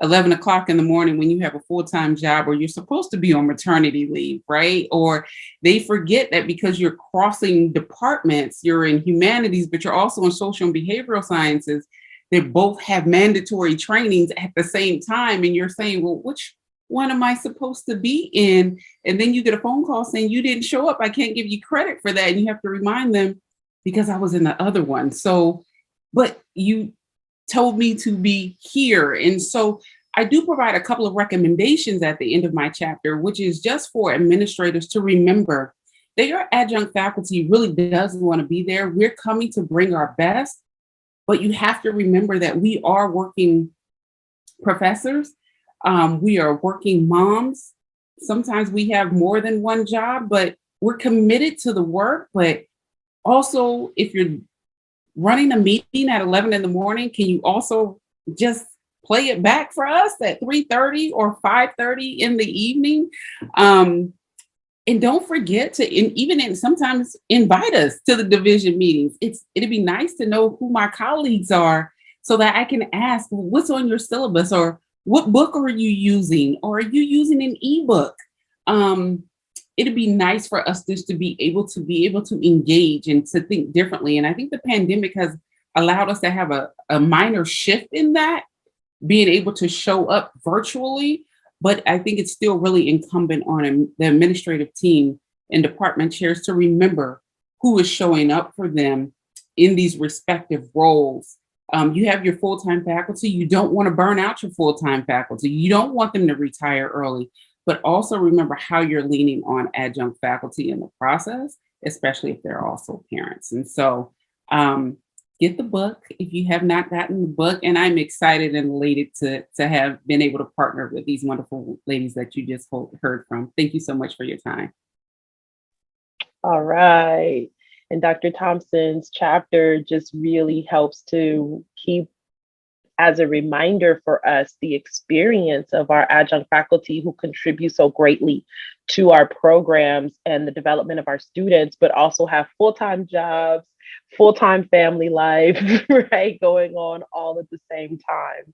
11 o'clock in the morning when you have a full-time job or you're supposed to be on maternity leave, right? Or they forget that because you're crossing departments, you're in humanities, but you're also in social and behavioral sciences. They both have mandatory trainings at the same time. And you're saying, well, which one am I supposed to be in? And then you get a phone call saying you didn't show up. I can't give you credit for that. And you have to remind them because I was in the other one. So, but you told me to be here. And so I do provide a couple of recommendations at the end of my chapter, which is just for administrators to remember that your adjunct faculty really does want to be there. We're coming to bring our best, but you have to remember that we are working professors. We are working moms. Sometimes we have more than one job, but we're committed to the work. But also, if you're running a meeting at 11 in the morning, can you also just play it back for us at 3:30 or 5:30 in the evening? And don't forget to sometimes invite us to the division meetings. It'd be nice to know who my colleagues are so that I can ask, well, what's on your syllabus, or what book are you using, or are you using an ebook? It'd be nice for us just to be able to engage and to think differently. And I think the pandemic has allowed us to have a minor shift in that, being able to show up virtually. But I think it's still really incumbent on the administrative team and department chairs to remember who is showing up for them in these respective roles. You have your full-time faculty. You don't want to burn out your full-time faculty. You don't want them to retire early, but also remember how you're leaning on adjunct faculty in the process, especially if they're also parents. And so get the book if you have not gotten the book. And I'm excited and elated to have been able to partner with these wonderful ladies that you just heard from. Thank you so much for your time. All right. And Dr. Thompson's chapter just really helps to keep as a reminder for us the experience of our adjunct faculty who contribute so greatly to our programs and the development of our students, but also have full-time jobs, full-time family life, right, going on all at the same time.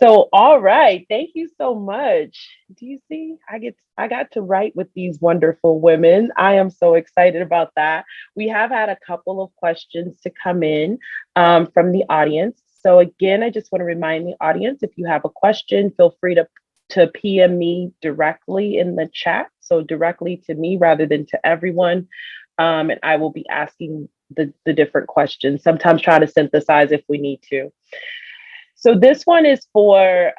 So, all right, thank you so much. Do you see, I got to write with these wonderful women. I am so excited about that. We have had a couple of questions to come in from the audience. So again, I just want to remind the audience, if you have a question, feel free to PM me directly in the chat. So directly to me rather than to everyone. And I will be asking the different questions, sometimes try to synthesize if we need to. So this one is for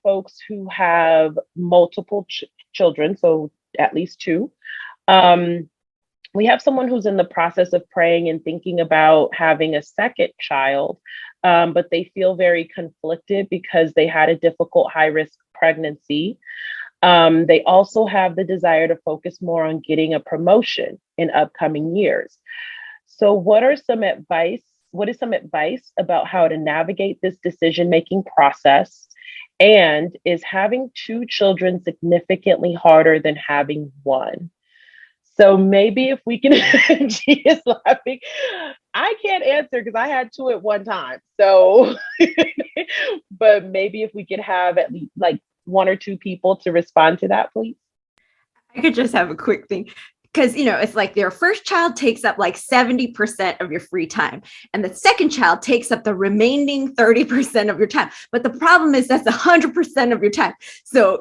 folks who have multiple children, so at least two. We have someone who's in the process of praying and thinking about having a second child, but they feel very conflicted because they had a difficult high-risk pregnancy. They also have the desire to focus more on getting a promotion in upcoming years. So what is some advice about how to navigate this decision-making process? And is having two children significantly harder than having one? So maybe if we can, she is laughing. I can't answer because I had two at one time. So, but maybe if we could have at least like one or two people to respond to that, please. I could just have a quick thing. Because, it's like their first child takes up like 70% of your free time. And the second child takes up the remaining 30% of your time. But the problem is that's 100% of your time. So,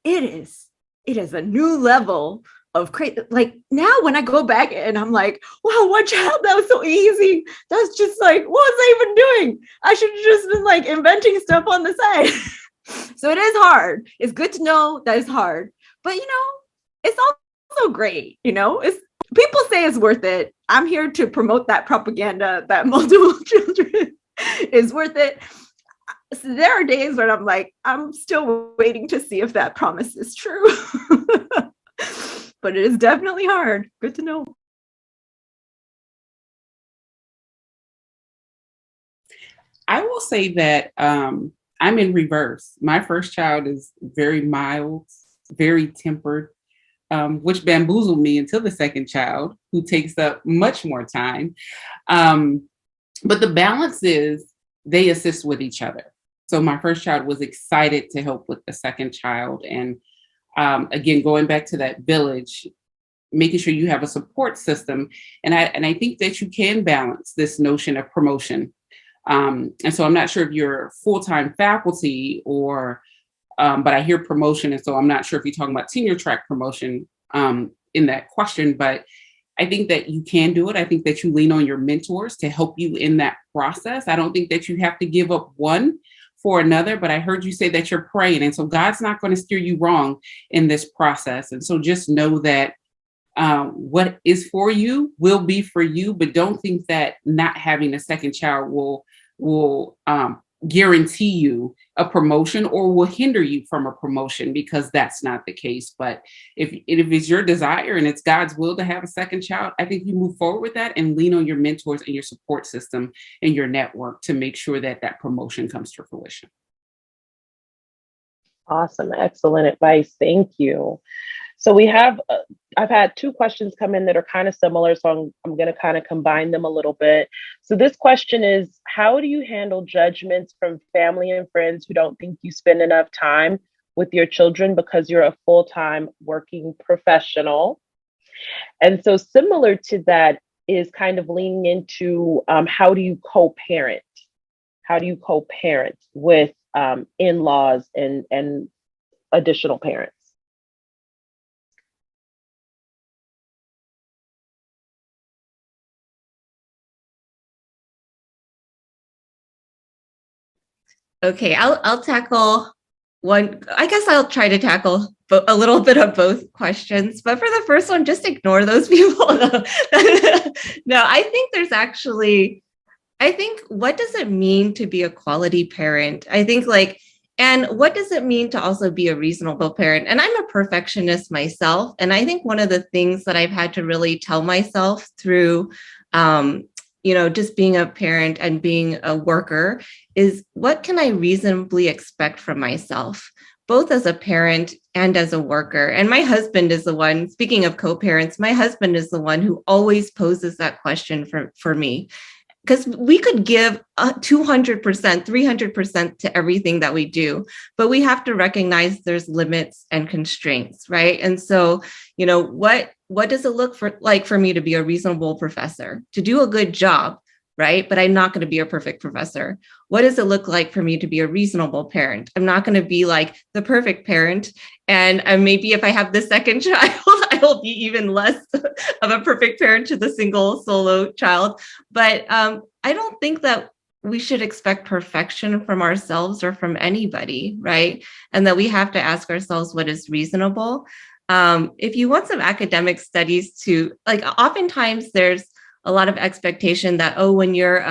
it is a new level of crazy. Like now when I go back and I'm like, wow, one child, that was so easy. That's just like, what was I even doing? I should have just been like inventing stuff on the side. So it is hard. It's good to know that it's hard. But, it's also great. It's people say it's worth it. I'm here to promote that propaganda that multiple children is worth it. So there are days when I'm like, I'm still waiting to see if that promise is true. But it is definitely hard. Good to know. I will say that I'm in reverse. My first child is very mild, very tempered, which bamboozled me until the second child, who takes up much more time. But the balance is they assist with each other. So my first child was excited to help with the second child. And again, going back to that village, making sure you have a support system. And I think that you can balance this notion of promotion. And so I'm not sure if you're full-time faculty or, but I hear promotion. And so I'm not sure if you're talking about tenure track promotion in that question, but I think that you can do it. I think that you lean on your mentors to help you in that process. I don't think that you have to give up one for another, but I heard you say that you're praying. And so God's not going to steer you wrong in this process. And so just know that what is for you will be for you, but don't think that not having a second child will guarantee you a promotion or will hinder you from a promotion, because that's not the case. But if it's your desire and it's God's will to have a second child, I think you move forward with that and lean on your mentors and your support system and your network to make sure that that promotion comes to fruition. Awesome. Excellent advice. Thank you. So I've had two questions come in that are kind of similar, so I'm going to kind of combine them a little bit. So this question is, how do you handle judgments from family and friends who don't think you spend enough time with your children because you're a full-time working professional? And so similar to that is kind of leaning into how do you co-parent? How do you co-parent with in-laws and additional parents? Okay, I'll tackle one. I guess I'll try to tackle a little bit of both questions. But for the first one, just ignore those people. No, I think what does it mean to be a quality parent? I think and what does it mean to also be a reasonable parent? And I'm a perfectionist myself. And I think one of the things that I've had to really tell myself through just being a parent and being a worker is, what can I reasonably expect from myself, both as a parent and as a worker? And my husband is the one, speaking of co-parents, my husband is the one who always poses that question for me. Because we could give 200%, 300% to everything that we do, but we have to recognize there's limits and constraints, right? And so, what does it look like for me to be a reasonable professor, to do a good job, right? But I'm not going to be a perfect professor. What does it look like for me to be a reasonable parent? I'm not going to be like the perfect parent. And maybe if I have the second child, I'll be even less of a perfect parent to the single solo child. But I don't think that we should expect perfection from ourselves or from anybody, right? And that we have to ask ourselves what is reasonable. If you want some academic studies to, oftentimes there's a lot of expectation that, when you're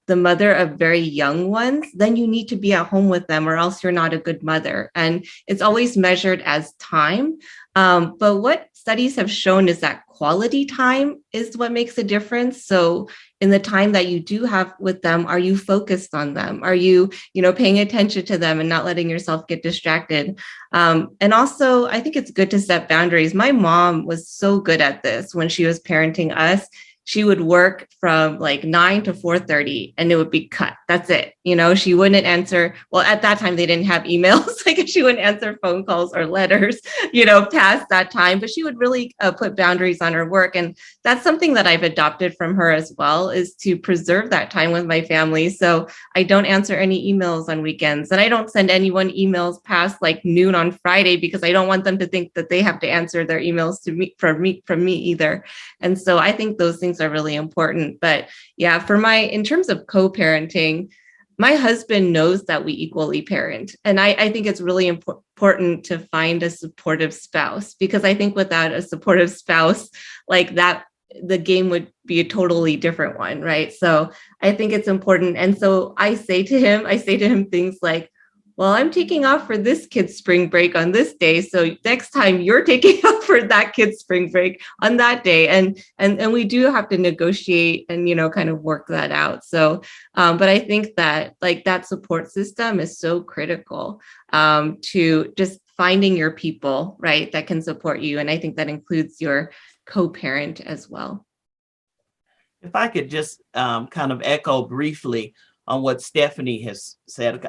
the mother of very young ones, then you need to be at home with them or else you're not a good mother. And it's always measured as time. But what studies have shown is that quality time is what makes a difference. So in the time that you do have with them, are you focused on them? Are you, paying attention to them and not letting yourself get distracted? And also, I think it's good to set boundaries. My mom was so good at this when she was parenting us. She would work from 9 to 4:30 and it would be cut. That's it. She wouldn't answer. Well, at that time, they didn't have emails. She wouldn't answer phone calls or letters, past that time. But she would really put boundaries on her work. And that's something that I've adopted from her as well, is to preserve that time with my family. So I don't answer any emails on weekends. And I don't send anyone emails past noon on Friday, because I don't want them to think that they have to answer their emails from me either. And so I think those things are really important. But yeah, in terms of co-parenting, my husband knows that we equally parent. And I think it's really important to find a supportive spouse, because I think without a supportive spouse that, the game would be a totally different one, right? So I think it's important. And so I say to him things like, well, I'm taking off for this kid's spring break on this day. So next time you're taking off for that kid's spring break on that day. And we do have to negotiate and, kind of work that out. So, but I think that that support system is so critical to just finding your people, right, that can support you. And I think that includes your co-parent as well. If I could just kind of echo briefly on what Stephanie has said.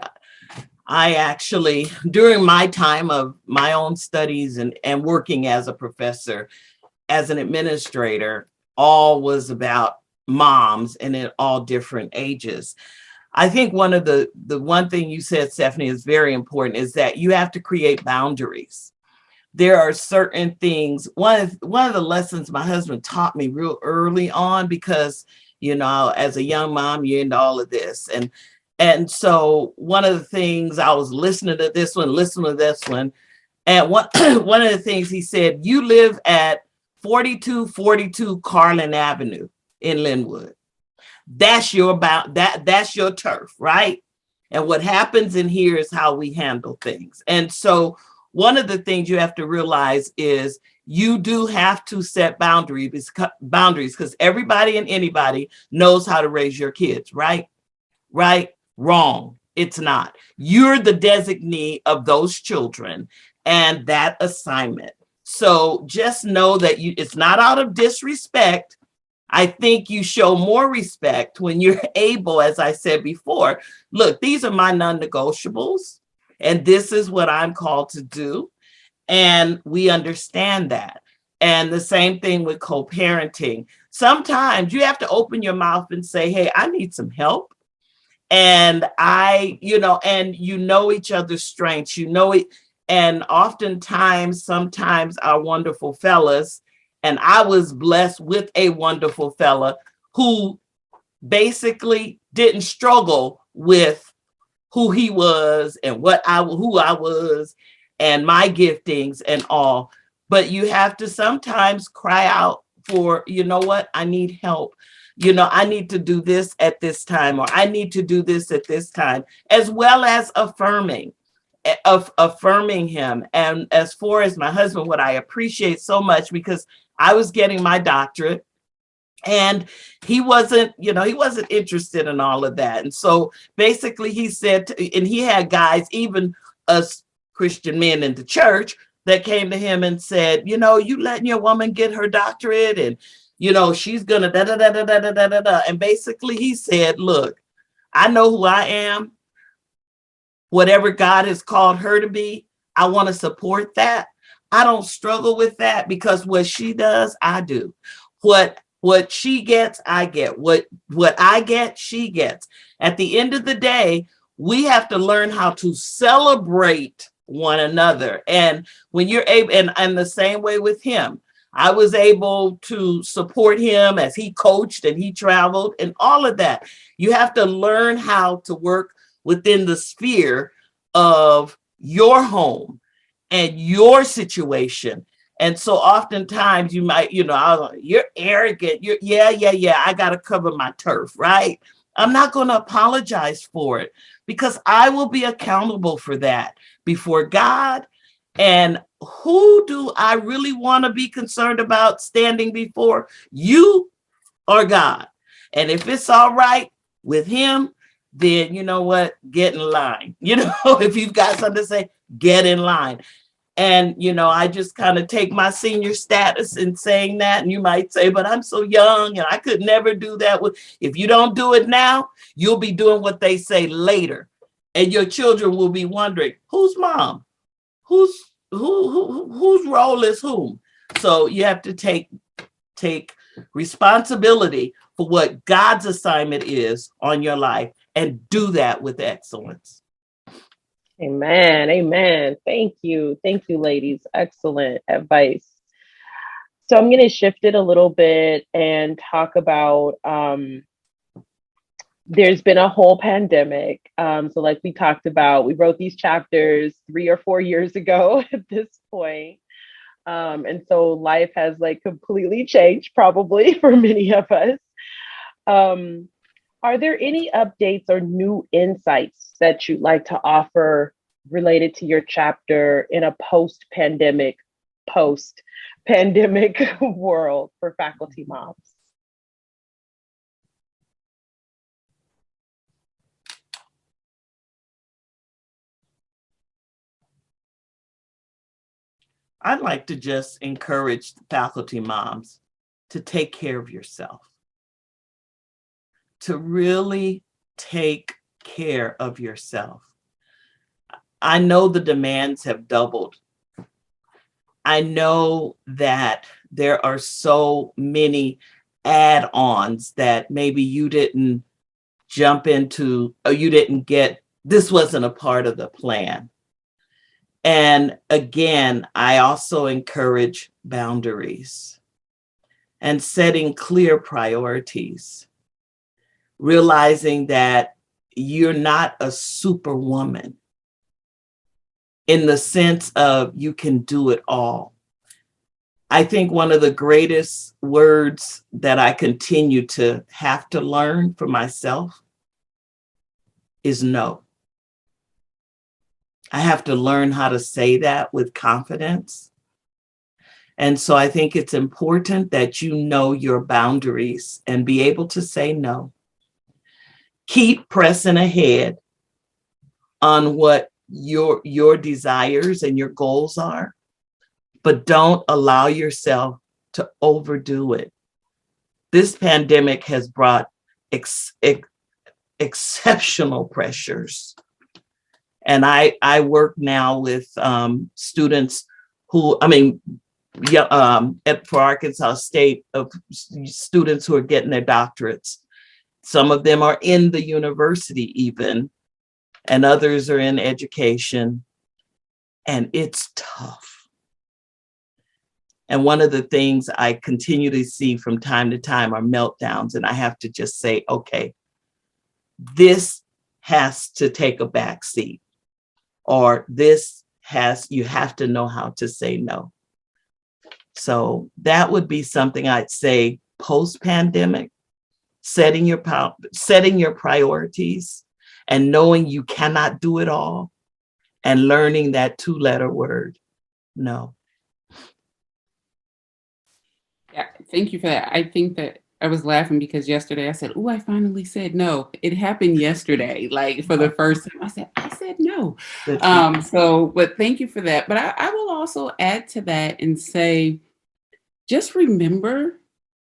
I actually, during my time of my own studies and working as a professor, as an administrator, all was about moms and at all different ages. I think one of the one thing you said, Stephanie, is very important, is that you have to create boundaries. There are certain things. One of the lessons my husband taught me real early on, because, you know, as a young mom, you're into all of this. And so one of the things, I was listening to this one. And one of the things he said, you live at 4242 Carlin Avenue in Linwood. That's your that's your turf, right? And what happens in here is how we handle things. And so one of the things you have to realize is you do have to set boundaries, because everybody and anybody knows how to raise your kids, right? Right? Wrong. It's not. You're the designee of those children and that assignment. So just know that it's not out of disrespect. I think you show more respect when you're able, as I said before, look, these are my non-negotiables, and this is what I'm called to do. And we understand that. And the same thing with co-parenting. Sometimes you have to open your mouth and say, hey, I need some help. And and you know each other's strengths, you know it. And oftentimes, sometimes our wonderful fellas, and I was blessed with a wonderful fella who basically didn't struggle with who he was and who I was and my giftings and all. But you have to sometimes cry out for, you know what, I need help. You know, I need to do this at this time, or I need to do this at this time, as well as affirming him. And as far as my husband, what I appreciate so much, because I was getting my doctorate and he wasn't interested in all of that. And so basically he said, and he had guys, even us Christian men in the church, that came to him and said, you know, you letting your woman get her doctorate, and, you know, she's gonna da da da da da da da da. And basically he said, look, I know who I am. Whatever God has called her to be, I want to support that. I don't struggle with that, because what she does, I do. What she gets, I get. What I get, she gets. At the end of the day, we have to learn how to celebrate one another. And when you're able, and the same way with him, I was able to support him as he coached and he traveled and all of that. You have to learn how to work within the sphere of your home and your situation. And so oftentimes you might, you're arrogant. Yeah, I got to cover my turf, right? I'm not going to apologize for it, because I will be accountable for that before God. And who do I really want to be concerned about standing before? You or God. And if it's all right with him, then you know what? Get in line. If you've got something to say, get in line. And, I just kind of take my senior status in saying that. And you might say, but I'm so young and I could never do that. If you don't do it now, you'll be doing what they say later. And your children will be wondering, who's mom? Whose role is whom? So you have to take responsibility for what God's assignment is on your life, and do that with excellence. Amen. Thank you, ladies. Excellent advice. So I'm going to shift it a little bit and talk about, there's been a whole pandemic. So like we talked about, we wrote these chapters 3 or 4 years ago at this point. And so life has like completely changed, probably for many of us. Are there any updates or new insights that you'd like to offer related to your chapter in a post-pandemic world for faculty moms? I'd like to just encourage faculty moms to take care of yourself, to really take care of yourself. I know the demands have doubled. I know that there are so many add-ons that maybe you didn't jump into, or you didn't get, this wasn't a part of the plan. And again, I also encourage boundaries and setting clear priorities, realizing that you're not a superwoman in the sense of you can do it all. I think one of the greatest words that I continue to have to learn for myself is no. I have to learn how to say that with confidence. And so I think it's important that you know your boundaries and be able to say no. Keep pressing ahead on what your desires and your goals are, but don't allow yourself to overdo it. This pandemic has brought exceptional pressures. And I work now with students who, for Arkansas State, of students who are getting their doctorates. Some of them are in the university even, and others are in education. And it's tough. And one of the things I continue to see from time to time are meltdowns. And I have to just say, okay, this has to take a back seat, or you have to know how to say no. So that would be something I'd say post-pandemic, setting your priorities and knowing you cannot do it all, and learning that 2-letter word, no. Yeah, thank you for that. I think that I was laughing because yesterday I said, "Oh, I finally said no." It happened yesterday, like for the first time. I said no. But thank you for that. But I will also add to that and say, just remember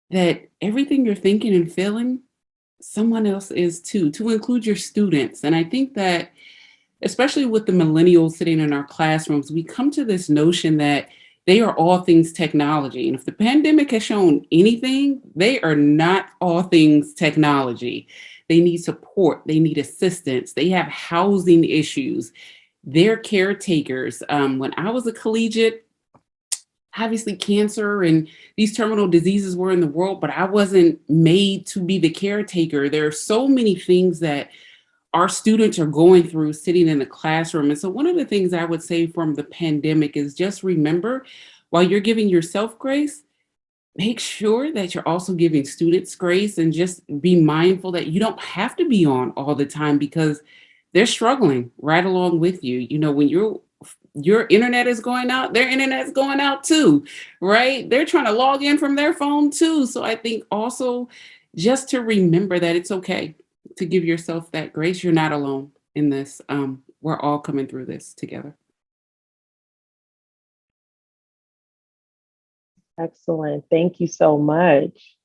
that everything you're thinking and feeling, someone else is too, to include your students. And I think that, especially with the millennials sitting in our classrooms, we come to this notion that they are all things technology. And if the pandemic has shown anything, they are not all things technology. They need support. They need assistance. They have housing issues. They're caretakers. When I was a collegiate, obviously cancer and these terminal diseases were in the world, but I wasn't made to be the caretaker. There are so many things that our students are going through sitting in the classroom. And so one of the things I would say from the pandemic is just remember, while you're giving yourself grace, make sure that you're also giving students grace, and just be mindful that you don't have to be on all the time, because they're struggling right along with you. You know, when your internet is going out, their internet is going out too, right? They're trying to log in from their phone too. So I think also just to remember that it's okay to give yourself that grace. You're not alone in this. We're all coming through this together. Excellent. Thank you so much.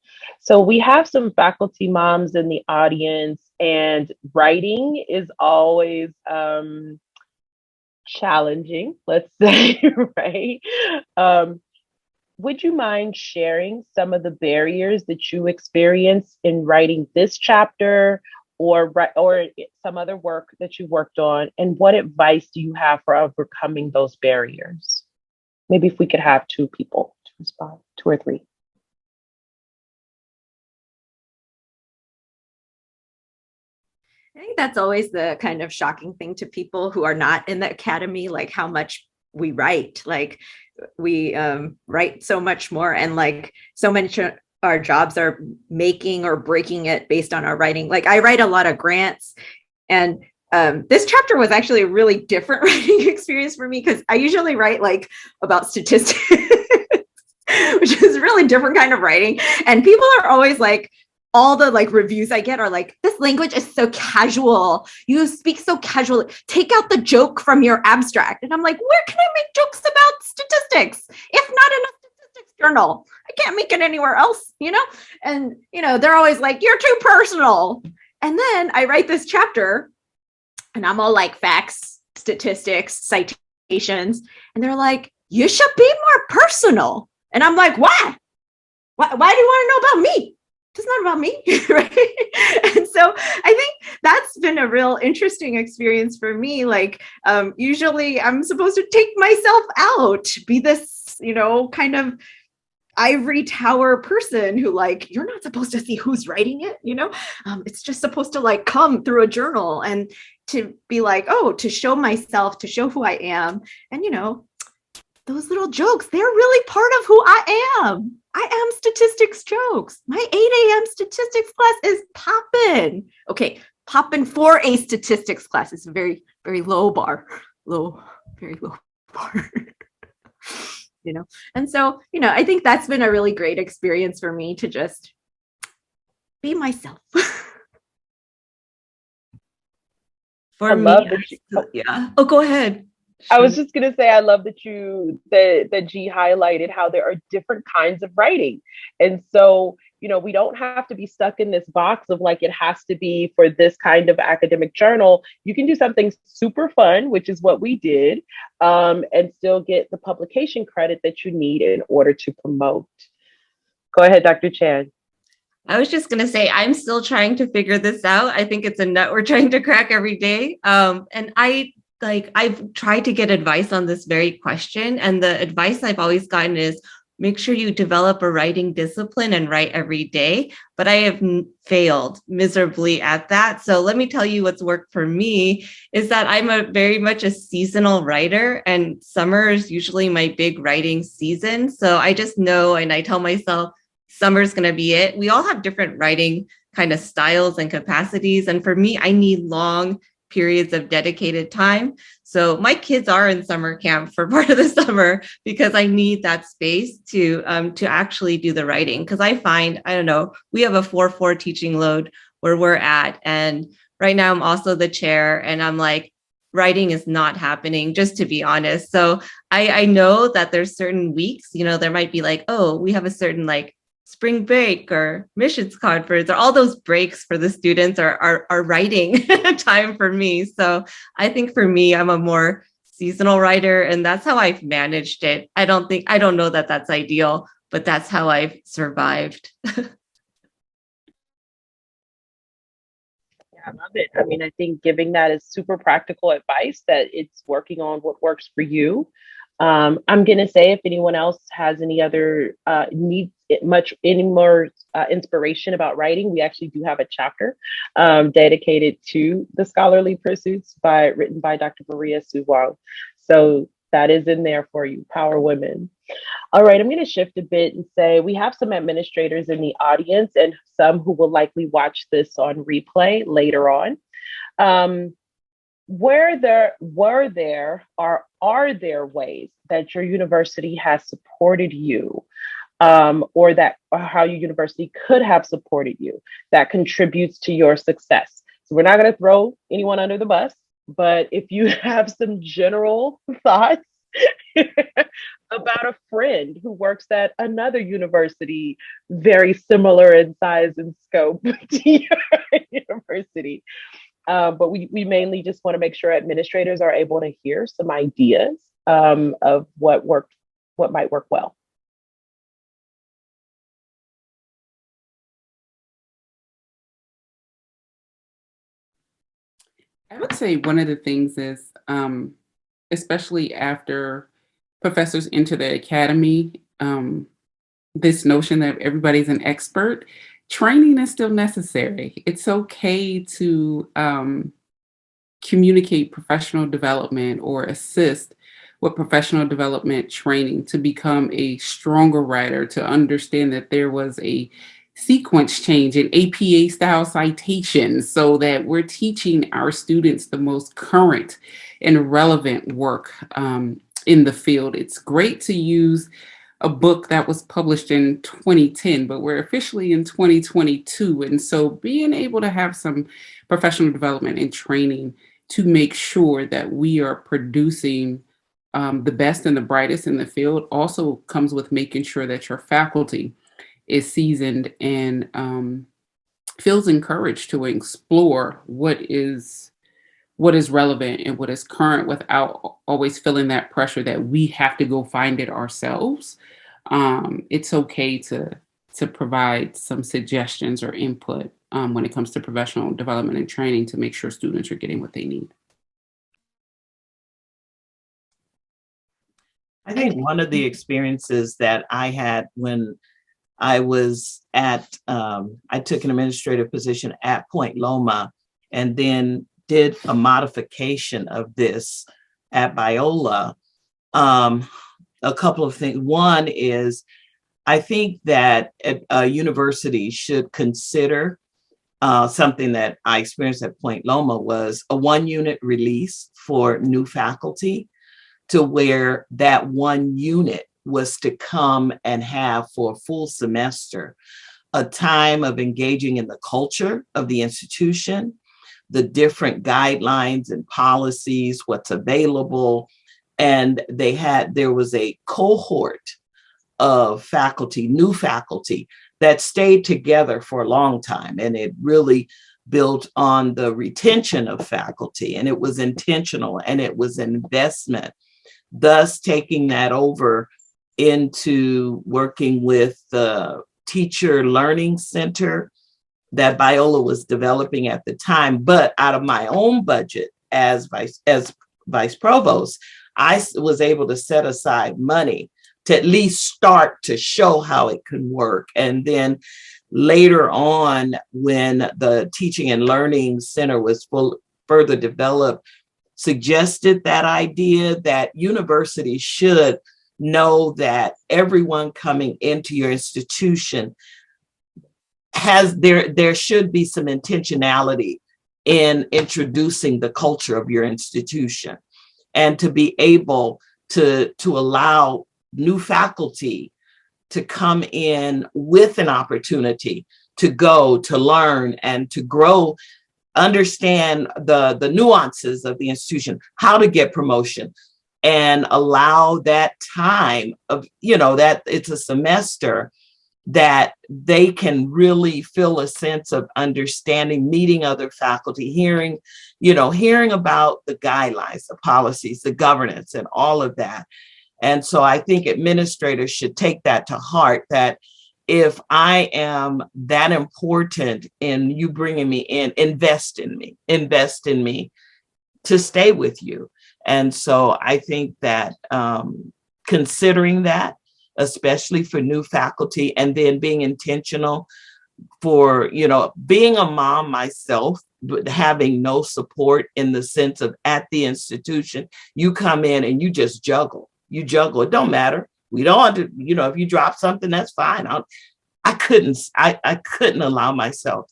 So we have some faculty moms in the audience, and writing is always challenging, let's say, right? Would you mind sharing some of the barriers that you experienced in writing this chapter, or some other work that you worked on, and what advice do you have for overcoming those barriers? Maybe if we could have 2 people to respond, 2 or 3. I think that's always the kind of shocking thing to people who are not in the academy, like how much we write. Like we write so much more, and like so many our jobs are making or breaking it based on our writing. Like I write a lot of grants, and this chapter was actually a really different writing experience for me, because I usually write like about statistics, which is a really different kind of writing. And people are always like, all the like reviews I get are like, this language is so casual. You speak so casually. Take out the joke from your abstract. And I'm like, where can I make jokes about statistics? If not in a statistics journal, I can't make it anywhere else, you know? And, you know, they're always like, you're too personal. And then I write this chapter and I'm all like, facts, statistics, citations, and they're like, you should be more personal. And I'm like, why? Why do you want to know about me? It's not about me, right? And so I think that's been a real interesting experience for me. Like, usually I'm supposed to take myself out, be this, kind of ivory tower person who, like, you're not supposed to see who's writing it, it's just supposed to like come through a journal, and to be like, oh, to show myself, to show who I am. And, those little jokes, they're really part of who I am. I am statistics jokes. My 8 a.m. statistics class is popping. Okay, popping for a statistics class. It's a very, very low bar. Very low bar. And so, I think that's been a really great experience for me to just be myself. For me, yeah. Oh, go ahead. I was just going to say, I love that that G highlighted how there are different kinds of writing. And so, we don't have to be stuck in this box of like, it has to be for this kind of academic journal. You can do something super fun, which is what we did, and still get the publication credit that you need in order to promote. Go ahead, Dr. Chan. I was just going to say, I'm still trying to figure this out. I think it's a nut we're trying to crack every day. And I've tried to get advice on this very question. And the advice I've always gotten is, make sure you develop a writing discipline and write every day. But I have failed miserably at that. So let me tell you what's worked for me is that I'm very much a seasonal writer, and summer is usually my big writing season. So I just know, and I tell myself, summer's going to be it. We all have different writing kind of styles and capacities. And for me, I need long periods of dedicated time. So my kids are in summer camp for part of the summer because I need that space to actually do the writing. Because I find, I don't know, we have a 4-4 teaching load where we're at. And right now I'm also the chair, and I'm like, writing is not happening, just to be honest. So I know that there's certain weeks, there might be like, oh, we have a certain like spring break or missions conference, or all those breaks for the students are writing time for me. So I think for me, I'm a more seasonal writer, and that's how I've managed it. I don't know that that's ideal, but that's how I've survived. Yeah, I love it. I mean, I think giving that is super practical advice, that it's working on what works for you. I'm going to say, if anyone else has any other needs any more inspiration about writing, we actually do have a chapter dedicated to the scholarly pursuits written by Dr. Maria Sue Wong. So that is in there for you, Power Women. All right, I'm going to shift a bit and say we have some administrators in the audience and some who will likely watch this on replay later on. Are there ways that your university has supported you, or how your university could have supported you, that contributes to your success? So we're not going to throw anyone under the bus, but if you have some general thoughts about a friend who works at another university very similar in size and scope to your university. But we mainly just want to make sure administrators are able to hear some ideas of what might work well. I would say one of the things is, especially after professors enter the academy, this notion that everybody's an expert, training is still necessary. It's okay to communicate professional development or assist with professional development training to become a stronger writer, to understand that there was a sequence change in APA style citations so that we're teaching our students the most current and relevant work in the field. It's great to use a book that was published in 2010, but we're officially in 2022. And so being able to have some professional development and training to make sure that we are producing the best and the brightest in the field also comes with making sure that your faculty is seasoned and feels encouraged to explore what is what is relevant and what is current without always feeling that pressure that we have to go find it ourselves. It's okay to provide some suggestions or input when it comes to professional development and training to make sure students are getting what they need. I think one of the experiences that I had when I was at, I took an administrative position at Point Loma and then did a modification of this at Biola. A couple of things. One is, I think that a university should consider something that I experienced at Point Loma was a 1-unit release for new faculty, to where that 1 unit was to come and have for a full semester a time of engaging in the culture of the institution, the different guidelines and policies, what's available. And there was a cohort of faculty, new faculty, that stayed together for a long time. And it really built on the retention of faculty, and it was intentional and it was investment. Thus, taking that over into working with the teacher learning center that Biola was developing at the time, but out of my own budget as vice provost, I was able to set aside money to at least start to show how it can work. And then later on, when the teaching and learning center was further developed, suggested that idea that universities should know that everyone coming into your institution there should be some intentionality in introducing the culture of your institution, and to be able to allow new faculty to come in with an opportunity to go, to learn, and to grow, understand the nuances of the institution, how to get promotion, and allow that time of, that it's a semester that they can really feel a sense of understanding, meeting other faculty, hearing about the guidelines, the policies, the governance, and all of that. And so I think administrators should take that to heart, that if I am that important in you bringing me in, invest in me to stay with you. And so I think that considering that, especially for new faculty, and then being intentional for, being a mom myself, but having no support in the sense of at the institution, you come in and you just juggle. You juggle. It don't matter. We don't want to, if you drop something, that's fine. I couldn't allow myself,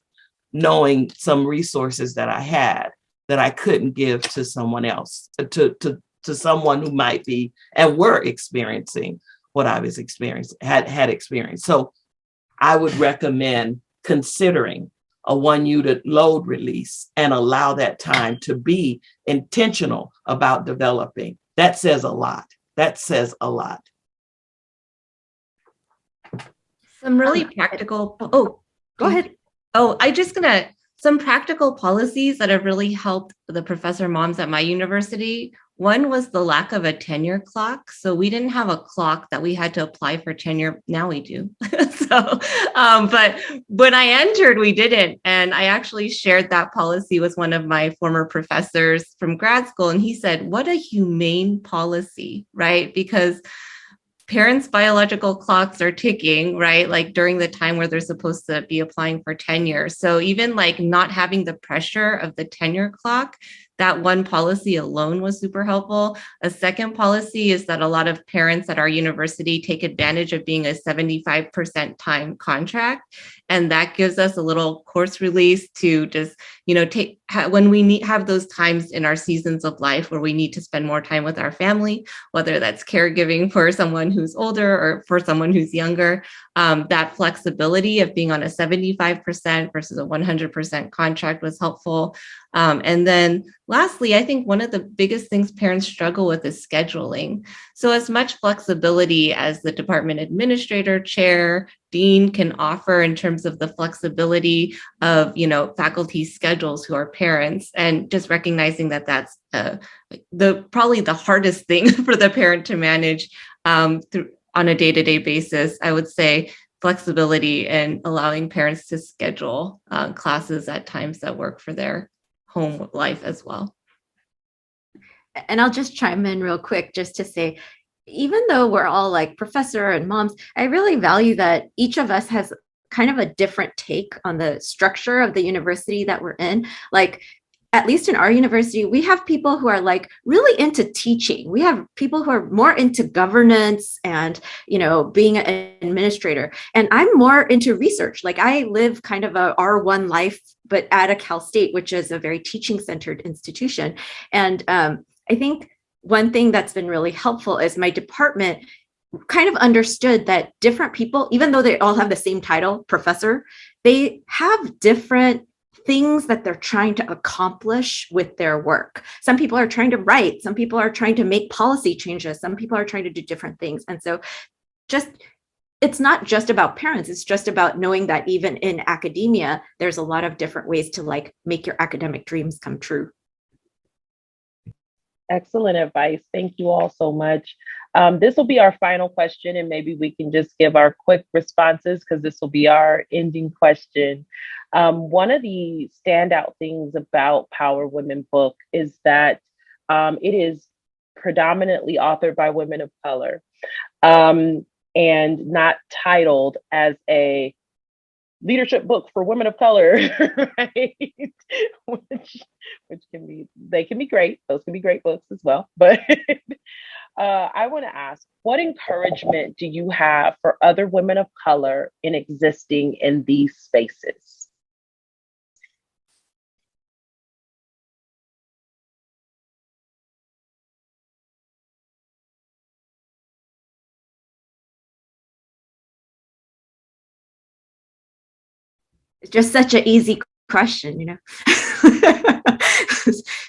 knowing some resources that I had, that I couldn't give to someone else, to someone who might be and were experiencing what I was experiencing, had experienced. So I would recommend considering a 1-unit load release and allow that time to be intentional about developing. That says a lot. Some really practical. Go ahead. Some practical policies that have really helped the professor moms at my university. One was the lack of a tenure clock. So we didn't have a clock that we had to apply for tenure. Now we do. But when I entered, we didn't. And I actually shared that policy with one of my former professors from grad school. And he said, what a humane policy, right? Because parents' biological clocks are ticking, right? Like during the time where they're supposed to be applying for tenure. So even like not having the pressure of the tenure clock, that one policy alone was super helpful. A second policy is that a lot of parents at our university take advantage of being a 75% time contract. And that gives us a little course release to just, when we have those times in our seasons of life where we need to spend more time with our family, whether that's caregiving for someone who's older or for someone who's younger, that flexibility of being on a 75% versus a 100% contract was helpful. And then lastly, I think one of the biggest things parents struggle with is scheduling. So as much flexibility as the department administrator, chair, dean can offer in terms of the flexibility of, faculty schedules who are parents, and just recognizing that that's probably the hardest thing for the parent to manage on a day-to-day basis. I would say flexibility and allowing parents to schedule classes at times that work for their home life as well. And I'll just chime in real quick just to say, even though we're all like professor and moms, I really value that each of us has kind of a different take on the structure of the university that we're in. Like, at least in our university, we have people who are like really into teaching. We have people who are more into governance and, being an administrator. And I'm more into research. Like, I live kind of a R1 life, but at a Cal State, which is a very teaching-centered institution. And I think one thing that's been really helpful is my department kind of understood that different people, even though they all have the same title, professor, they have different things that they're trying to accomplish with their work. Some people are trying to write, some people are trying to make policy changes, some people are trying to do different things. And so it's not just about parents, it's just about knowing that even in academia, there's a lot of different ways to like make your academic dreams come true. Excellent advice. Thank you all so much. This will be our final question, and maybe we can just give our quick responses because this will be our ending question. One of the standout things about Power Women book is that it is predominantly authored by women of color and not titled as a leadership book for women of color, right? which can be great. Those can be great books as well. But I want to ask, what encouragement do you have for other women of color in existing in these spaces? It's just such an easy question,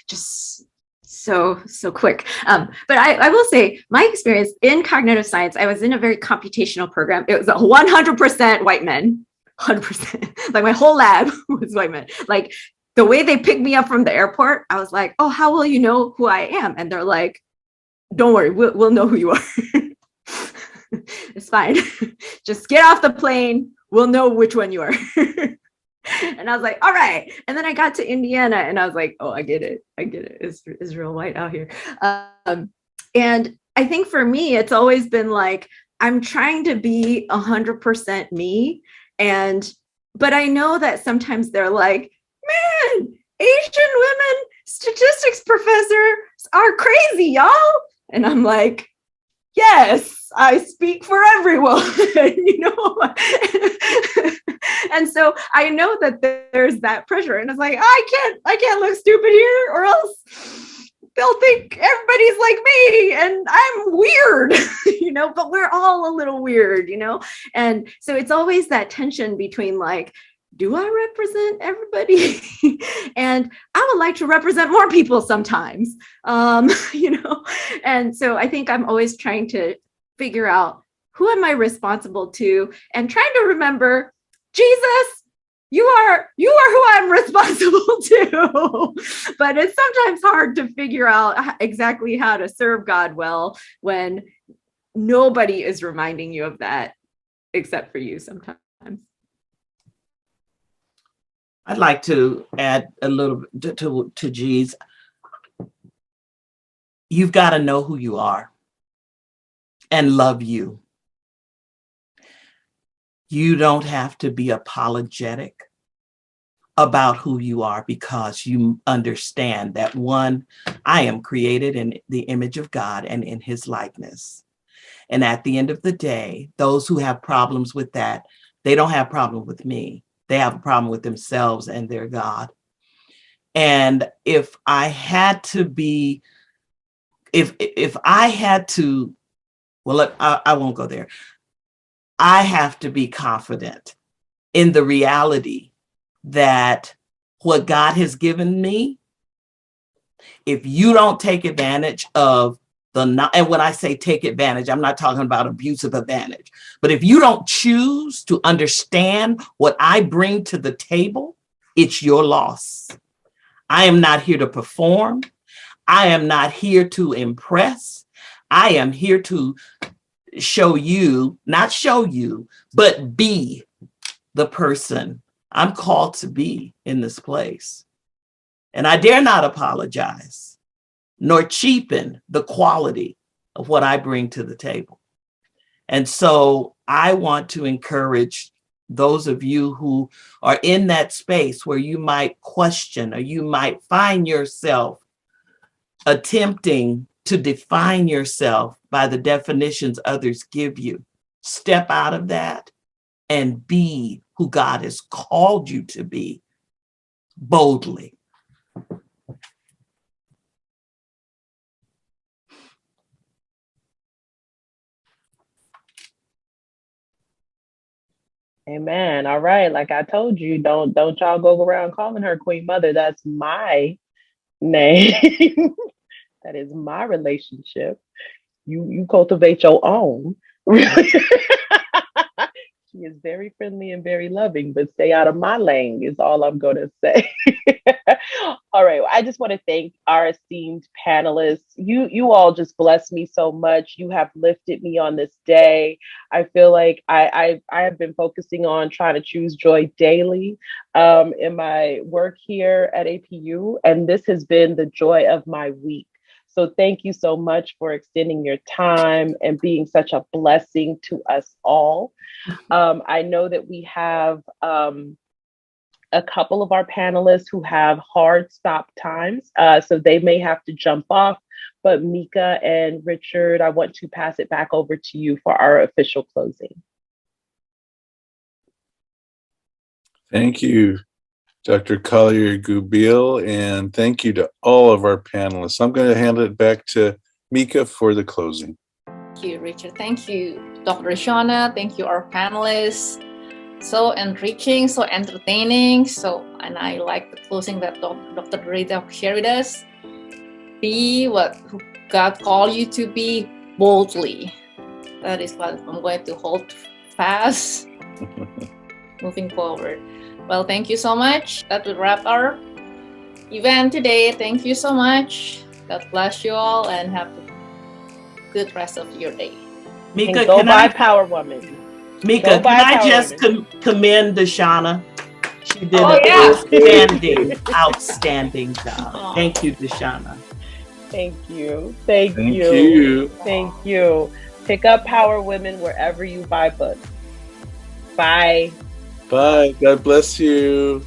just so quick. But I will say my experience in cognitive science, I was in a very computational program. It was 100% white men, 100%. Like my whole lab was white men. Like the way they picked me up from the airport, I was like, oh, how will you know who I am? And they're like, don't worry, we'll know who you are. It's fine. Just get off the plane. We'll know which one you are. And I was like, all right. And then I got to Indiana and I was like, oh, I get it. It's real white out here. And I think for me, it's always been like, I'm trying to be 100% me. But I know that sometimes they're like, man, Asian women statistics professors are crazy, y'all. And I'm like, yes, I speak for everyone, And so I know that there's that pressure, and it's like, I can't look stupid here, or else they'll think everybody's like me and I'm weird, but we're all a little weird, And so it's always that tension between like, do I represent everybody? And I would like to represent more people sometimes, And so I think I'm always trying to figure out who am I responsible to, and trying to remember, Jesus, you are who I'm responsible to. But it's sometimes hard to figure out exactly how to serve God well when nobody is reminding you of that except for you sometimes. I'd like to add a little to G's. You've got to know who you are and love you. You don't have to be apologetic about who you are, because you understand that, one, I am created in the image of God and in his likeness. And at the end of the day, those who have problems with that, they don't have a problem with me. They have a problem with themselves and their God. And if I had to, well, I won't go there. I have to be confident in the reality that what God has given me, if you don't take advantage of and when I say take advantage, I'm not talking about abusive advantage, but if you don't choose to understand what I bring to the table, it's your loss. I am not here to perform. I am not here to impress. I am here to show you, not show you, but be the person I'm called to be in this place. And I dare not apologize, nor cheapen the quality of what I bring to the table. And so I want to encourage those of you who are in that space where you might question or you might find yourself attempting to define yourself by the definitions others give you. Step out of that and be who God has called you to be boldly. Amen. All right. Like I told you, don't y'all go around calling her Queen Mother. That's my name. That is my relationship. You cultivate your own. She is very friendly and very loving, but stay out of my lane is all I'm going to say. All right. Well, I just want to thank our esteemed panelists. You all just blessed me so much. You have lifted me on this day. I feel like I have been focusing on trying to choose joy daily in my work here at APU, and this has been the joy of my week. So thank you so much for extending your time and being such a blessing to us all. I know that we have a couple of our panelists who have hard stop times, so they may have to jump off. But Mika and Richard, I want to pass it back over to you for our official closing. Thank you, Dr. Collier-Goubil, and thank you to all of our panelists. I'm going to hand it back to Mika for the closing. Thank you, Richard. Thank you, Dr. Deshonna. Thank you, our panelists. So enriching, so entertaining. And I like the closing that Dr. Rita shared with us. Be what God called you to be boldly. That is what I'm going to hold fast moving forward. Well, thank you so much. That will wrap our event today. Thank you so much. God bless you all and have a good rest of your day. Mika, go by Power Woman. Mika, can I just commend Deshonna? She did an outstanding job. Aww. Thank you, Deshonna. Thank you. Thank you. Thank you. Pick up Power Women wherever you buy books. Bye. Bye. God bless you.